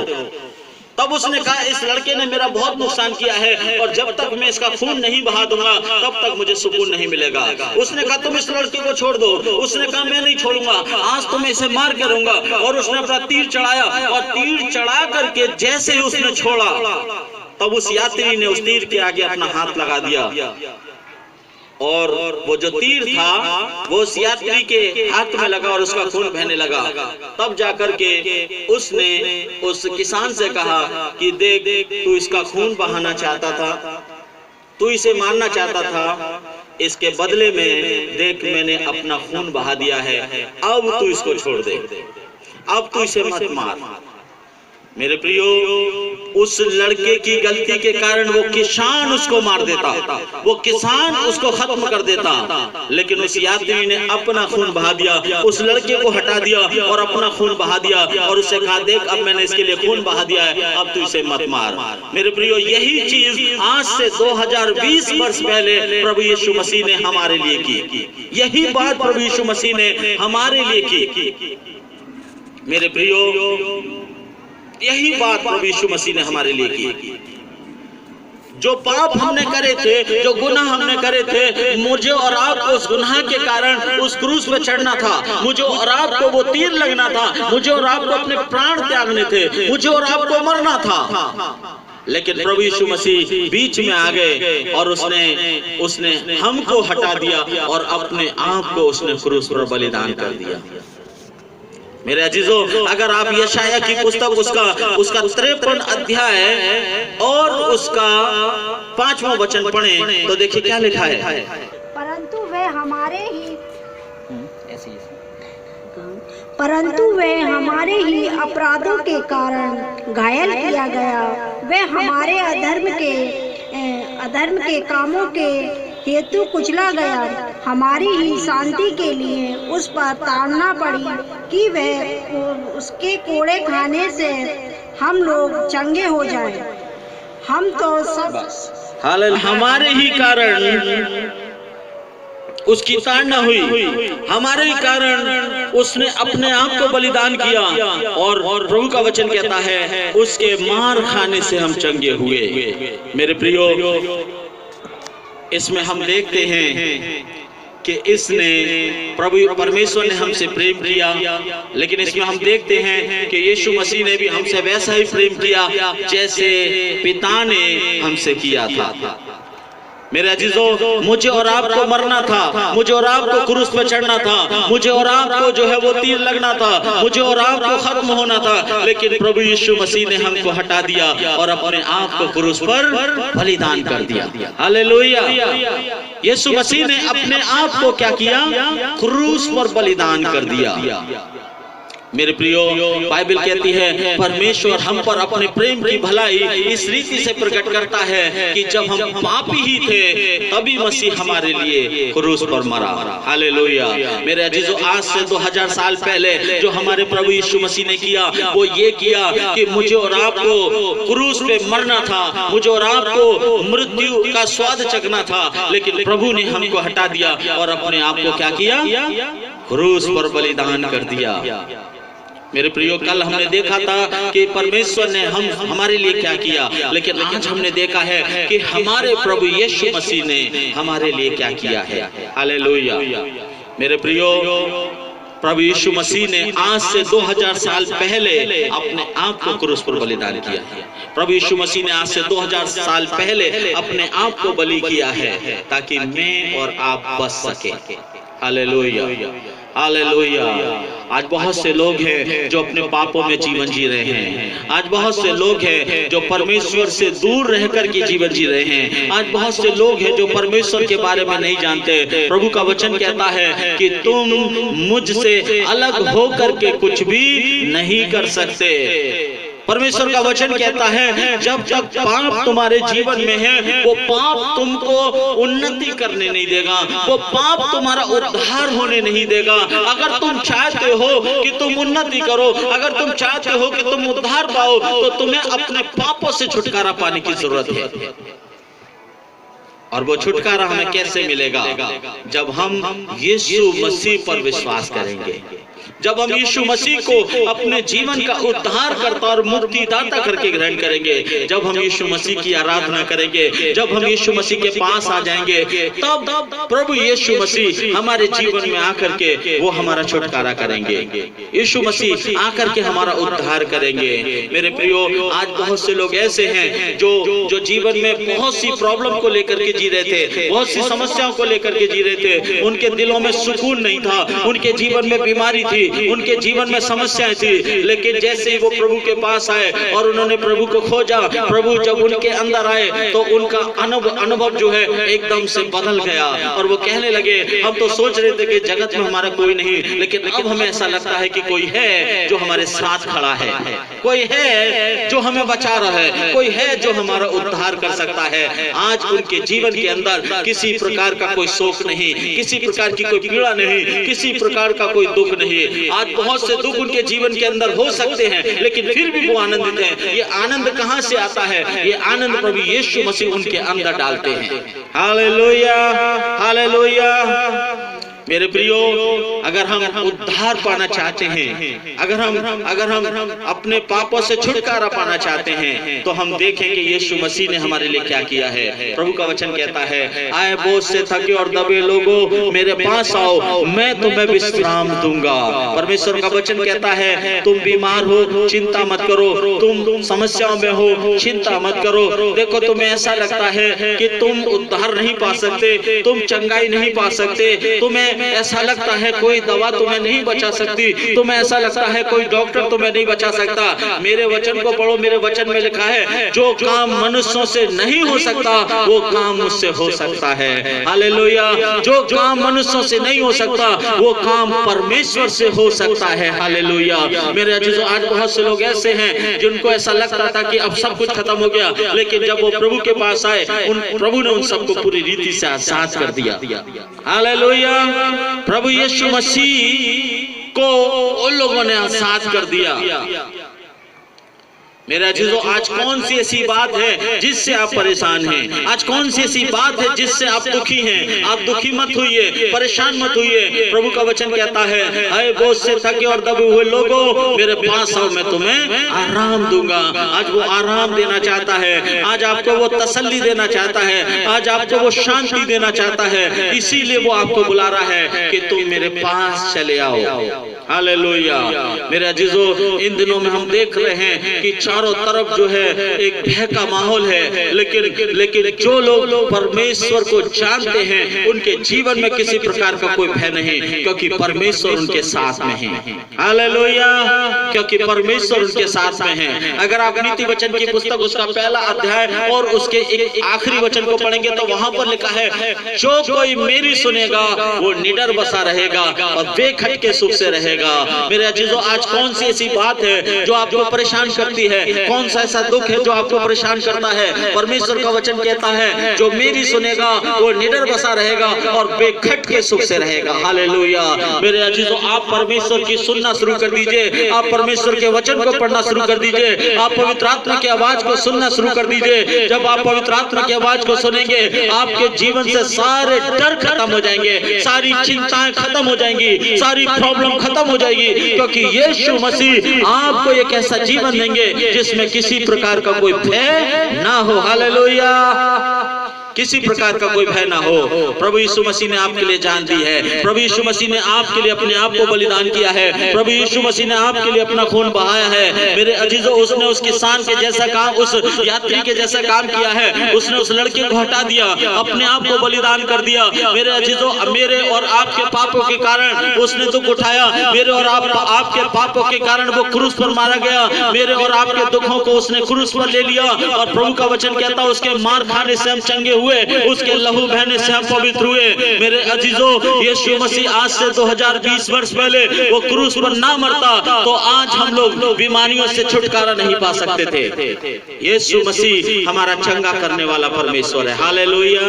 तब उसने कहा इस लड़के ने मेरा बहुत नुकसान किया है, और जब तक मैं इसका खून नहीं बहा दूंगा तब तक मुझे सुकून नहीं मिलेगा। उसने कहा तुम इस लड़के को छोड़ दो। उसने कहा मैं नहीं छोड़ूंगा, आज तो मैं इसे मार के रहूंगा। और उसने अपना तीर चढ़ाया, और तीर चढ़ा करके जैसे ही उसने छोड़ा तब उस यात्री ने उस तीर के आगे अपना हाथ लगा दिया, और वो जो तीर था वो उस यात्री के हाथ में लगा और उसका खून बहने लगा। तब जाकर के उसने उस किसान से कहा कि देख तू इसका खून बहाना चाहता था, तू इसे मारना चाहता था, इसके बदले में देख मैंने अपना खून बहा दिया है, अब तू इसको छोड़ दे, अब तू इसे मत मार। मेरे प्रियो, उस लड़के की गलती के कारण वो किसान उसको मार देता, वो किसान उसको खत्म कर देता, लेकिन उस यात्री ने अपना खून बहा दिया, उस लड़के को हटा दिया और अपना खून बहा दिया और उसे कहा, देख अब मैंने इसके लिए खून बहा दिया है, अब तू इसे मत मार। मेरे प्रियो, यही चीज आज से 2020 वर्ष पहले प्रभु यीशु मसीह ने हमारे लिए की। यही बात प्रभु यीशु मसीह ने हमारे लिए की। मेरे प्रियो, यही बात प्रभु यीशु मसीह ने हमारे लिए की। जो पाप हमने करे थे, जो गुनाह हमने करे थे, मुझे और आपको उस गुनाह के कारण उस क्रूस पे चढ़ना था, मुझे और आपको वो तीर लगना था, मुझे और आपको अपने प्राण त्यागने थे, मुझे और आपको मरना था। लेकिन प्रभु यीशु मसीह बीच में आ गए और उसने हमको हटा दिया और अपने आप को उसने क्रूस पर बलिदान कर दिया। मेरे अजीजों, अगर आप यशाया की पुस्तक उसका 53 अध्याय और उसका 5वां वचन पढ़ें तो देखिए क्या लिखा है। परंतु वे हमारे ही अपराधों के कारण घायल किया गया, वे हमारे अधर्म के कामों के हेतु कुचला गया, हमारी ही शांति के लिए उस पर ताड़ना पड़ी कि वह उसके कोड़े खाने से हम लोग चंगे हो जाएं। हम तो सब हमारे ही कारण उसकी ताड़ना हुई, हमारे ही कारण उसने अपने आप को बलिदान किया और प्रभु का वचन कहता है उसके मार खाने से हम चंगे हुए। मेरे प्रियो, इसमें हम देखते हैं कि इसने प्रभु परमेश्वर ने हमसे प्रेम किया, लेकिन इसमें हम देखते हैं कि यीशु मसीह ने भी हमसे वैसा ही प्रेम किया जैसे पिता ने हमसे किया था। मेरे अजीजों, मुझे और आपको मरना था, मुझे और आपको क्रूस पर चढ़ना था, मुझे और आपको जो है वो तीर लगना था, मुझे और आपको खत्म होना था, लेकिन प्रभु यीशु मसीह ने हमको हटा दिया और अपने आप को क्रूस पर बलिदान कर दिया। हालेलुया। यीशु मसीह ने अपने आप को क्या किया? क्रूस पर बलिदान कर दिया। मेरे प्रियो, बाइबल कहती है परमेश्वर हम पर अपने प्रेम की भलाई इस रीति से प्रकट करता है कि जब हम पापी ही थे तभी मसीह हमारे लिए क्रूस पर मरा। हालेलुया। मेरे अजीजों, आज से 2000 साल पहले जो हमारे प्रभु यीशु मसीह ने किया वो ये किया कि मुझे और आपको क्रूस पे मरना था, मुझे और आपको मृत्यु का स्वाद चखना था, लेकिन प्रभु ने हमको हटा दिया और अपने आप को क्या किया? क्रूस पर बलिदान कर दिया। मेरे प्रियो, कल हमने देखा था कि परमेश्वर ने हमारे लिए क्या किया, लेकिन आज हमने देखा है कि हमारे प्रभु यीशु मसीह ने हमारे लिए क्या किया है। हालेलुया। मेरे प्रियो, प्रभु यीशु मसीह ने आज से 2000 साल पहले अपने आप को क्रूस पर बलिदान किया है। प्रभु यीशु मसीह ने आज से 2000 साल पहले अपने आप को बलि किया है ताकि मैं और आप बच सके। Hallelujah, hallelujah. आज बहुत से लोग हैं जो अपने पापों में जीवन जी रहे हैं। आज बहुत से लोग हैं जो परमेश्वर से दूर रह कर के जीवन जी रहे हैं। आज बहुत से लोग हैं जो परमेश्वर के बारे में नहीं जानते। प्रभु का वचन कहता है कि तुम मुझसे अलग होकर के कुछ भी नहीं कर सकते। परमेश्वर का वचन कहता है जब तक पाप तुम्हारे जीवन में है वो पाप तुमको उन्नति करने नहीं देगा, वो पाप तुम्हारा उद्धार होने नहीं देगा। अगर तुम चाहते हो कि तुम उन्नति करो, अगर तुम चाहते हो कि तुम उद्धार पाओ, तो तुम्हें अपने पापों से छुटकारा पाने की जरूरत है। और वो छुटकारा हमें कैसे मिलेगा? जब हम यीशु मसीह पर विश्वास करेंगे, जब हम यीशु मसीह को अपने जीवन का उद्धार करता और मुक्तिदाता करके ग्रहण करेंगे, जब हम यीशु मसीह की आराधना करेंगे, जब हम यीशु मसीह के पास आ जाएंगे, तब प्रभु यीशु मसीह हमारे जीवन में आकर के वो हमारा छुटकारा करेंगे। यीशु मसीह आकर के हमारा उद्धार करेंगे। मेरे प्रियो, आज बहुत से लोग ऐसे हैं जो जीवन में बहुत सी प्रॉब्लम को लेकर के जी रहे थे, बहुत सी समस्याओं को लेकर के जी रहे थे। उनके दिलों में सुकून नहीं था, उनके जीवन में बीमारी थी, थी, उनके जीवन में समस्याएं थी, लेकिन जैसे ही वो प्रभु के पास आए और उन्होंने प्रभु को खोजा, प्रभु जब उनके अंदर आए तो उनका अनुभव जो है एकदम से बदल गया और वो कहने लगे, हम तो सोच रहे थे कि जगत में हमारा कोई नहीं, लेकिन अब हमें ऐसा लगता है कि कोई है जो हमारे साथ खड़ा है, कोई है जो हमें बचा रहा है, कोई है जो हमारा उद्धार कर सकता है। आज उनके जीवन के अंदर किसी प्रकार का कोई शोक नहीं, किसी प्रकार की कोई पीड़ा नहीं, किसी प्रकार का कोई दुख नहीं। आज बहुत से दुख उनके जीवन के अंदर हो सकते हैं, लेकिन फिर भी वो आनंदित हैं। ये आनंद कहां से आता है? ये आनंद प्रभु यीशु मसीह उनके अंदर डालते हैं। Hallelujah, hallelujah. मेरे प्रियो, अगर हम उद्धार पाना चाहते हैं, अगर हम अपने पापों से छुटकारा पाना चाहते हैं, तो हम देखेंगे यीशु मसीह ने हमारे लिए क्या किया है। प्रभु का वचन कहता है, आए बोझ से थके और दबे लोगों, मेरे पास आओ, मैं तुम्हें विश्राम दूंगा। परमेश्वर का वचन कहता है, तुम बीमार हो, चिंता मत करो, तुम समस्याओं में हो, चिंता मत करो। देखो, तुम्हें ऐसा लगता है कि तुम उद्धार नहीं पा सकते, तुम चंगाई नहीं पा सकते, तुम्हें ऐसा लगता है कोई दवा तुम्हें नहीं बचा सकती, तुम्हें ऐसा लगता है कोई डॉक्टर तुम्हें नहीं बचा सकता। मेरे वचन को पढ़ो, मेरे वचन में लिखा है, जो काम मनुष्यों से नहीं हो सकता वो काम मुझसे हो सकता है। हालेलुया। जो काम मनुष्यों से नहीं हो सकता वो काम परमेश्वर से हो सकता है। हालेलुया। मेरे अजीजों, आज बहुत से लोग ऐसे हैं जिनको ऐसा लगता था कि अब सब कुछ खत्म हो गया, लेकिन जब वो प्रभु के पास आए, प्रभु ने उन सबको पूरी रीति से आजाद कर दिया। हालेलुया। प्रभु यीशु मसीह को उन लोगों ने आजाद कर दिया। मेरे अजीजों, आज कौन सी ऐसी बात है जिससे आप परेशान हैं? आज कौन सी ऐसी बात है जिससे आप दुखी हैं? आप दुखी मत होइए, परेशान मत होइए। प्रभु का वचन कहता है, आए बोझ से थके और दबे हुए लोगों, मेरे पास आओ, मैं तुम्हें आराम दूंगा। आज वो आराम देना चाहता है, आज आपको वो तसल्ली देना चाहता है, आज आपको वो शांति देना चाहता है। इसीलिए वो आपको बुला रहा है कि तुम मेरे पास चले आओ। हालेलुया। मेरे अजीजों, इन दिनों में हम देख रहे हैं कि चारों तरफ जो है एक भय का माहौल है, लेकिन जो लोग परमेश्वर को जानते हैं उनके जीवन में किसी प्रकार का कोई भय नहीं, क्योंकि परमेश्वर उनके साथ में है। हालेलुया। क्योंकि परमेश्वर उनके साथ में है। अगर आप नीति वचन की पुस्तक उसका पहला अध्याय और उसके एक आखिरी वचन को पढ़ेंगे तो वहां पर लिखा है, जो कोई मेरी सुनेगा वो निडर बसा रहेगा और बेखटके सुख से रहेगा। मेरे अजीजों, आज कौन सी ऐसी बात है जो आपको परेशान करती है? कौन सा ऐसा दुख है जो आपको परेशान करता है? परमेश्वर का वचन कहता है, जो मेरी सुनेगा वो निडर बसा रहेगा और बेखटके सुख से रहेगा। हालेलुया। मेरे अजीजों, आप परमेश्वर की सुनना शुरू कर दीजिए, आप परमेश्वर के वचन को पढ़ना शुरू कर दीजिए, आप पवित्र आत्मा की आवाज को सुनना शुरू कर दीजिए। जब आप पवित्र आत्मा की आवाज को सुनेंगे, आपके जीवन से सारे डर खत्म हो जाएंगे, सारी चिंताएं खत्म हो जाएंगी, सारी प्रॉब्लम खत्म हो जाएगी, क्योंकि यीशु मसीह आपको एक ऐसा जीवन देंगे जिसमें किसी प्रकार का कोई भय ना हो। हालेलुया। किसी प्रकार का कोई भय ना हो। प्रभु यीशु मसीह ने आपके लिए जान दी है, प्रभु यीशु मसीह ने आपके लिए अपने आप को बलिदान किया है, प्रभु यीशु मसीह ने आपके लिए अपना खून बहाया है। मेरे अजीजों, उसने उस किसान के जैसा काम, उस यात्री के जैसा काम किया है। उसने उस लड़के को हटा दिया, अपने आप को बलिदान कर दिया। मेरे अजीजों, मेरे और आपके पापों के कारण उसने दुख उठाया, मेरे और आपके पापों के कारण वो क्रूस पर मारा गया, मेरे और आपके दुखों को उसने क्रूस पर ले लिया। और प्रभु का वचन कहता है, उसके मार खाने से हम चंगे हुए, उसके लहू बहने से हम पवित्र हुए। मेरे अजीजों, यीशु मसीह आज से 2020 वर्ष पहले वो क्रूस पर ना मरता तो आज हम लोग बीमारियों से छुटकारा नहीं पा सकते थे। यीशु मसीह हमारा चंगा करने वाला परमेश्वर है। Hallelujah,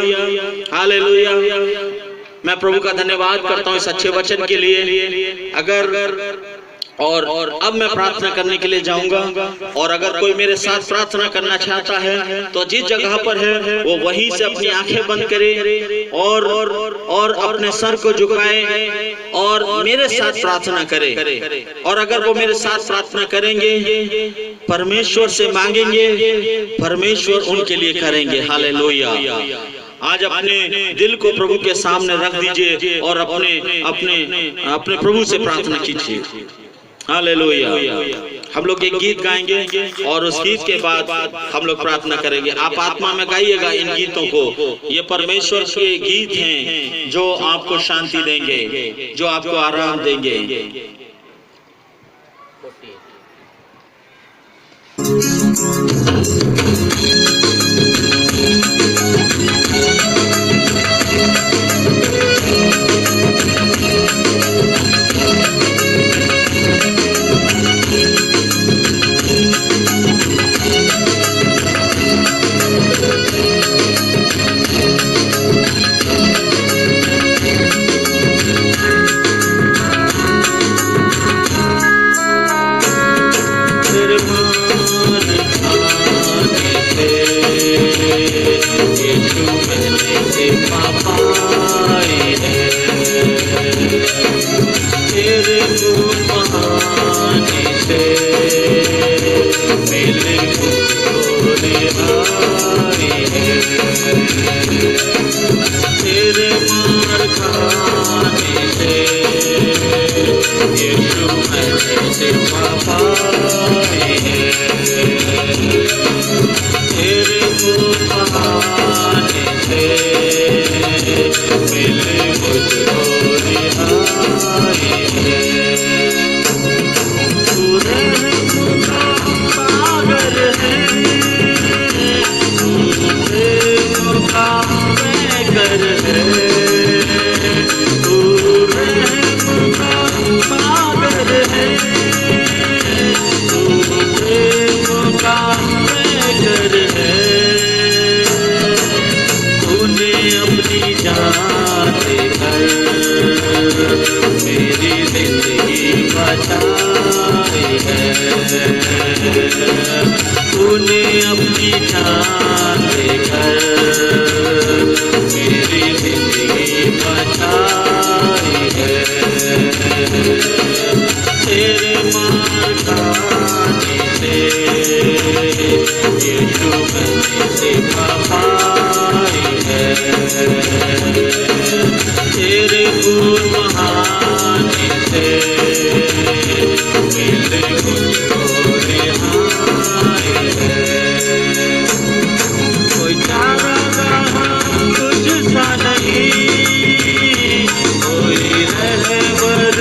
hallelujah. मैं प्रभु का धन्यवाद करता हूँ इस अच्छे वचन के लिए। और अब मैं प्रार्थना करने के लिए जाऊंगा, और अगर कोई मेरे साथ प्रार्थना करना चाहता है तो जिस जगह पर है वो वहीं से अपनी आंखें बंद करे और अपने सर को झुकाए और मेरे साथ प्रार्थना करे। और अगर वो मेरे साथ प्रार्थना करेंगे, परमेश्वर से मांगेंगे, परमेश्वर उनके लिए करेंगे। हालेलुया। आज अपने दिल को प्रभु के सामने रख दीजिए और अपने प्रभु से प्रार्थना कीजिए। हालेलुया। हम लोग एक गीत गाएंगे और उस गीत के बाद हम लोग प्रार्थना करेंगे। आप आत्मा में गाइएगा इन गीतों को। ये परमेश्वर के गीत हैं जो आपको शांति देंगे, जो आपको आराम देंगे। तूने अपनी जान देकर मेरी जिंदगी बचाई है। तेरे मार खाने से यीशु मैंने शिफा पाई है। तेरे खून बहाने से मिले मुझको रिहाई है। कोई चारागाह तुझ सा नहीं, कोई रहबर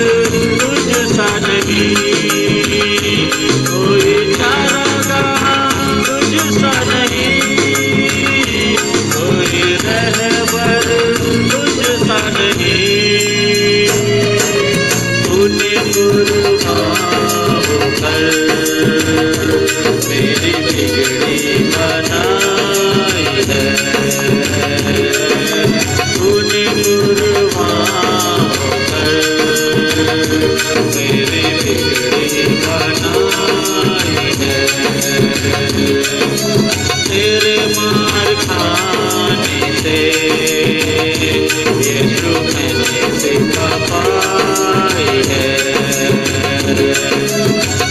तुझ सा नहीं, कोई चारागाह तुझ सा नहीं, कोई रहबर तुझ सा नहीं। तूने कुर्बान होकर मेरी बिगड़ी बनाई है। तूने कुर्बान होकर मेरी बिगड़ी बनाई है। तेरे मार खाने से यीशु मैंने शिफा पाई है।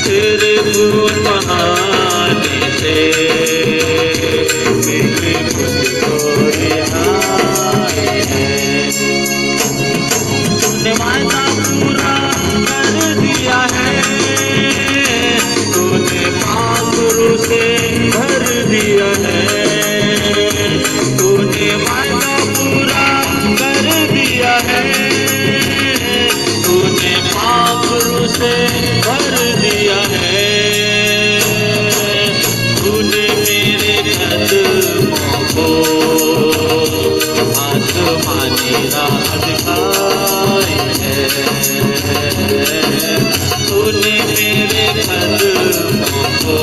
तेरे खून बहाने से मिले मुझको रिहाई है। तूने वादा पूरा कर दिया है, तूने पाखरू से भर दिया है। तूने वादा पूरा कर दिया है, तूने पाखरू से भर दिया है। तूने मेरे कदमों को आसमानी राह दिखाई है। तूने मेरे कदमों को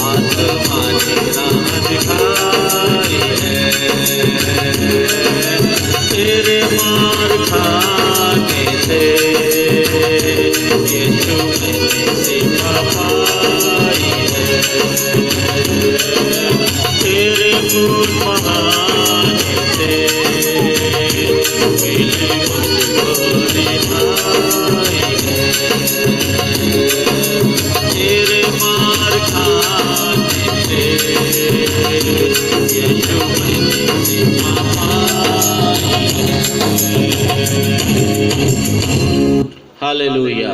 आसमानी राह दिखाई है। तेरे मार खाने से यीशु मैंने शिफा पाई है। तेरे खून बहाने से मिले मुझको रिहाई है। तेरे मार खाने से यीशु मैंने शिफा पाई है। हालेलुया।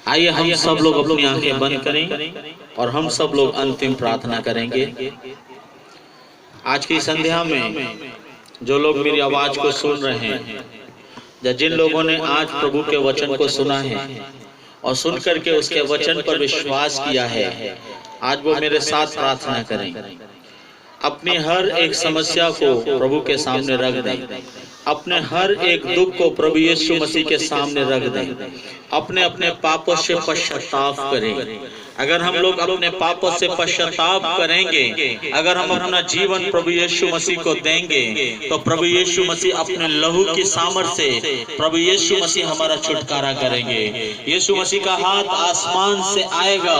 आइए हम सब लोग अपनी आंखें बंद करें और हम सब लोग अंतिम प्रार्थना करेंगे। आज की संध्या में जो लोग मेरी आवाज को सुन रहे हैं या जिन लोगों ने आज प्रभु के वचन को सुना है, और सुन करके उसके वचन पर विश्वास किया है, आज वो मेरे साथ प्रार्थना करें। अपनी हर एक समस्या को प्रभु के सामने रख दें, अपने हर एक दुख को प्रभु यीशु मसीह के सामने रख दें, अपने अपने पापों से पश्चाताप करें। अगर हम लोग अपने पापों से पश्चाताप करेंगे, अगर हम अपना जीवन प्रभु यीशु मसीह को देंगे, तो प्रभु यीशु मसीह अपने लहू की सामर्थ से प्रभु यीशु मसीह हमारा छुटकारा करेंगे। यीशु मसीह का हाथ आसमान से आएगा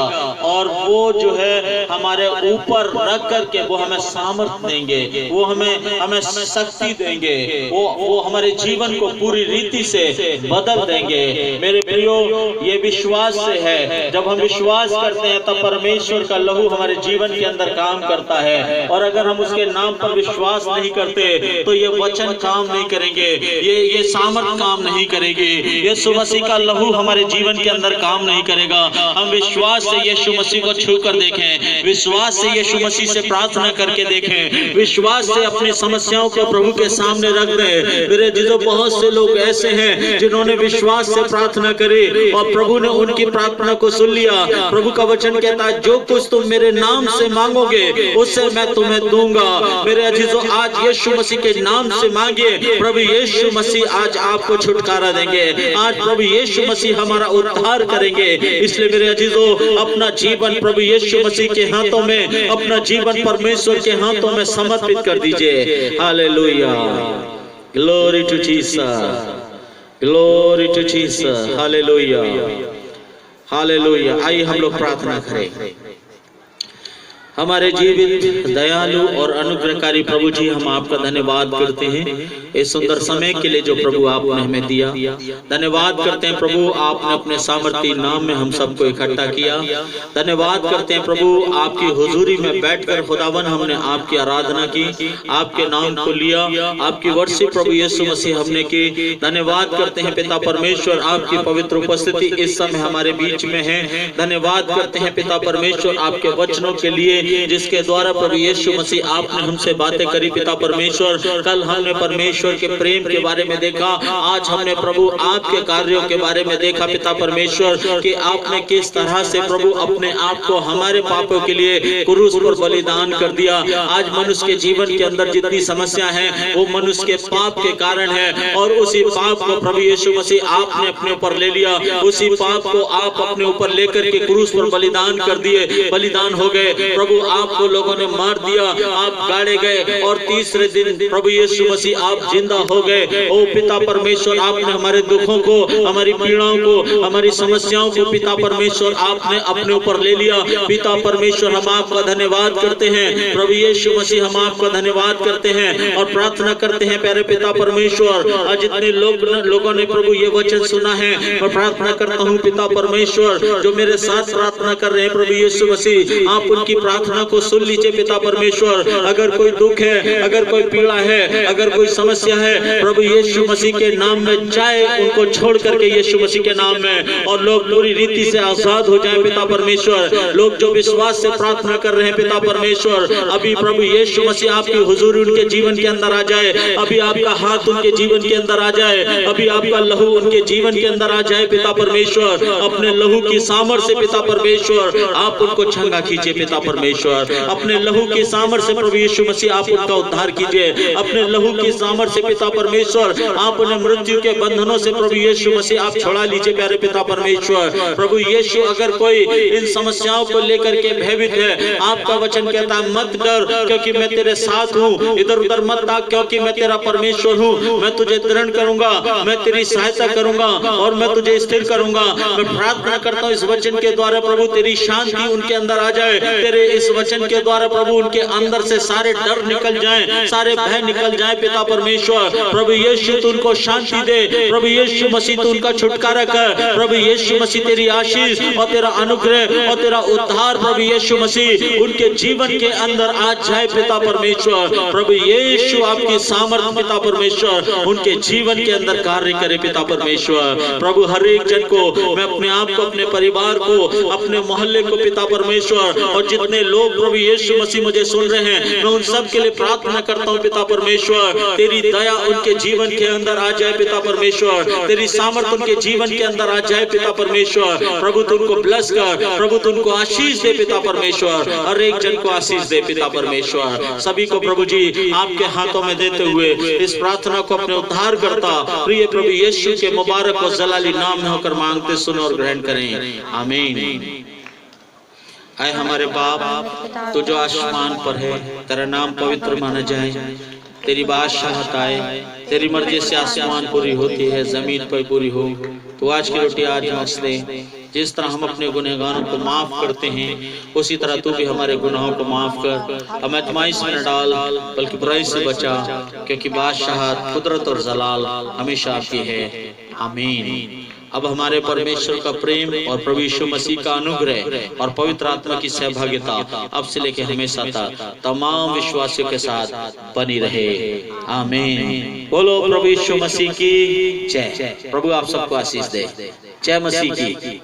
और वो जो है हमारे ऊपर रख करके वो हमें सामर्थ देंगे, वो हमें शक्ति देंगे, वो हमारे जीवन को पूरी रीति से बदल देंगे। मेरे प्रियो, ये विश्वास से है। जब हम विश्वास करते हैं तब परमेश्वर का लहू हमारे जीवन के अंदर काम करता है। और अगर हम उसके नाम पर विश्वास नहीं करते तो ये वचन काम नहीं करेंगे, ये सामर्थ काम नहीं करेगी, यीशु मसीह का लहू हमारे जीवन के अंदर काम नहीं करेगा। हम विश्वास से यीशु मसीह को छू कर देखें, विश्वास से यीशु मसीह से प्रार्थना करके देखें, विश्वास से अपनी समस्याओं को प्रभु के सामने रख दें। मेरे जीजो, बहुत से लोग ऐसे हैं जिन्होंने विश्वास से प्रार्थना करी और प्रभु ने उनकी प्रार्थना को सुन लिया। प्रभु का वचन कहता है, जो कुछ तुम मेरे नाम से मांगोगे उससे मैं तुम्हें दूंगा। मेरे अजीजों, आज यीशु मसीह के नाम से मांगिए, प्रभु यीशु मसीह आज आपको छुटकारा देंगे, आज प्रभु यीशु मसीह हमारा उद्धार करेंगे। इसलिए मेरे अजीजों, अपना जीवन प्रभु यीशु मसीह के हाथों में, अपना जीवन परमेश्वर के हाथों में समर्पित कर दीजिए। Hallelujah, glory to Jesus, glory to Jesus, hallelujah, hallelujah. आइए हम लोग प्रार्थना करें। हमारे जीवित दयालु और अनुग्रहकारी प्रभु जी, हम आपका धन्यवाद करते हैं इस सुंदर समय के लिए जो प्रभु आपने हमें दिया। धन्यवाद करते हैं प्रभु, आपने अपने सामर्थी नाम में हम सबको इकट्ठा किया। धन्यवाद करते हैं प्रभु, आपकी हुजूरी में बैठकर खुदावन हमने आपकी आराधना की, आपके नाम को लिया, आपकी वर्षी प्रभु यीशु मसीह हमने की। धन्यवाद करते हैं पिता परमेश्वर, आपकी पवित्र उपस्थिति इस समय हमारे बीच में है। धन्यवाद करते हैं पिता परमेश्वर आपके वचनों के लिए जिसके द्वारा प्रभु यीशु मसीह आपने हमसे बातें करी। पिता परमेश्वर, कल हमने परमेश्वर के प्रेम के बारे में देखा, आज हमने प्रभु आपके कार्यों के बारे में देखा। पिता परमेश्वर कि आपने किस तरह से प्रभु अपने आप को हमारे पापों के लिए क्रूस पर बलिदान कर दिया। आज मनुष्य के जीवन के अंदर जितनी समस्या है वो मनुष्य के पाप के कारण है, और उसी पाप को प्रभु यीशु मसीह आपने अपने ऊपर ले लिया। उसी पाप को आप अपने ऊपर लेकर के क्रूस पर बलिदान कर दिए, बलिदान हो गए प्रभु। आपको लोगों ने मार दिया, आप गाड़े गए, और तीसरे दिन प्रभु यीशु मसीह आप जिंदा हो गए। ओ पिता परमेश्वर, आपने हमारे दुखों को, हमारी पीड़ाओं को, हमारी समस्याओं को पिता परमेश्वर आपने अपने ऊपर ले लिया। पिता परमेश्वर, हम आपका धन्यवाद करते हैं प्रभु यीशु मसीह, हम आपका धन्यवाद करते हैं और प्रार्थना करते हैं प्यारे पिता परमेश्वर। आज जितने लोगों ने प्रभु ये वचन सुना है, और प्रार्थना करता हूँ पिता परमेश्वर, जो मेरे साथ प्रार्थना कर रहे हैं प्रभु यीशु मसीह, आप उनकी प्रार्थना को सुन लीजिए पिता परमेश्वर। अगर कोई दुख है, अगर कोई पीड़ा है, अगर कोई समस्या है, प्रभु यीशु मसीह के नाम में जाए, उनको छोड़ करके यीशु मसीह के नाम में, और लोग पूरी रीति से आजाद हो जाए पिता परमेश्वर। लोग जो विश्वास से प्रार्थना कर रहे हैं पिता परमेश्वर, अभी प्रभु यीशु मसीह आपकी हुजूरी उनके जीवन के अंदर आ जाए, अभी आपका हाथ उनके जीवन के अंदर आ जाए, अभी आपका लहू उनके जीवन के अंदर आ जाए पिता परमेश्वर। अपने लहू की सामर्थ से पिता परमेश्वर आप उनको छंगा कीजिए पिता परमेश्वर। अपने लहू की सामर्थ से प्रभु यीशु मसीह आप उनका उद्धार कीजिए। अपने लहू की सामर्थ से पिता परमेश्वर आप उन्हें मृत्यु के बंधनों से प्रभु यीशु मसीह आप छुड़ा लीजिए प्यारे पिता परमेश्वर। प्रभु यीशु, अगर कोई इन समस्याओं को लेकर के भयभीत है, आपका वचन कहता है मत डर क्योंकि मैं तेरे साथ हूँ, इधर उधर मत भाग क्योंकि मैं तेरा परमेश्वर हूँ। मैं तुझे दृढ़ करूंगा, मैं तेरी सहायता करूंगा और मैं तुझे स्थिर करूंगा। मैं प्रार्थना करता हूँ इस वचन के द्वारा प्रभु तेरी शांति उनके अंदर आ जाए। तेरे इस वचन के द्वारा प्रभु उनके अंदर से सारे डर निकल जाएं, सारे भय निकल जाएं पिता परमेश्वर। प्रभु यीशु तू उनको शांति दे, प्रभु यीशु मसीह तू उनका छुटकारा कर। प्रभु यीशु मसीह तेरी आशीष और तेरा अनुग्रह और तेरा उद्धार प्रभु यीशु मसीह उनके जीवन के अंदर आ जाए पिता परमेश्वर। प्रभु यीशु आपकी सामर्थ पिता परमेश्वर उनके जीवन के अंदर कार्य करे पिता परमेश्वर। प्रभु हर एक जन को, मैं अपने आप को, अपने परिवार को, अपने मोहल्ले को पिता परमेश्वर, और जितने लोग प्रभु यीशु मसीह मुझे सुन रहे हैं, मैं उन सब के लिए प्रार्थना करता हूँ पिता परमेश्वर, तेरी दया उनके जीवन के अंदर आ जाए पिता परमेश्वर, तेरी सामर्थ्य उनके जीवन के अंदर आ जाए पिता परमेश्वर। प्रभु तुमको ब्लेस कर, प्रभु तुमको आशीष दे पिता परमेश्वर, हर एक जन को आशीष दे पिता परमेश्वर। सभी को प्रभु जी आपके हाथों में देते हुए इस प्रार्थना को अपने उद्धार करता प्रिय प्रभु यीशु के मुबारक और जलाली नाम में होकर मांगते सुनो और ग्रहण करें, आमीन। आए हमारे बाप, तू जो आसमान पर है, तेरा नाम पवित्र माना जाए, तेरी बादशाहत आए, तेरी मर्जी से आसमान पूरी होती है, जमीन पर पूरी हो। तो आज की रोटी आज बख्श दे, जिस तरह हम अपने गुनहगारों को माफ करते हैं उसी तरह तू भी हमारे गुनाहों को माफ कर, हमें आजमाइश में न डाल बल्कि बुराई से बचा, क्योंकि बादशाहत, कुदरत और जलाल हमेशा आपकी है, आमीन। अब हमारे परमेश्वर का प्रेम और प्रभु यीशु मसीह का अनुग्रह और पवित्र आत्मा की सहभागिता अब से लेकर हमेशा तक तमाम विश्वासियों के साथ बनी रहे, आमीन। बोलो प्रभु यीशु मसीह की जय। प्रभु आप सबको आशीष दे। जय मसीह की।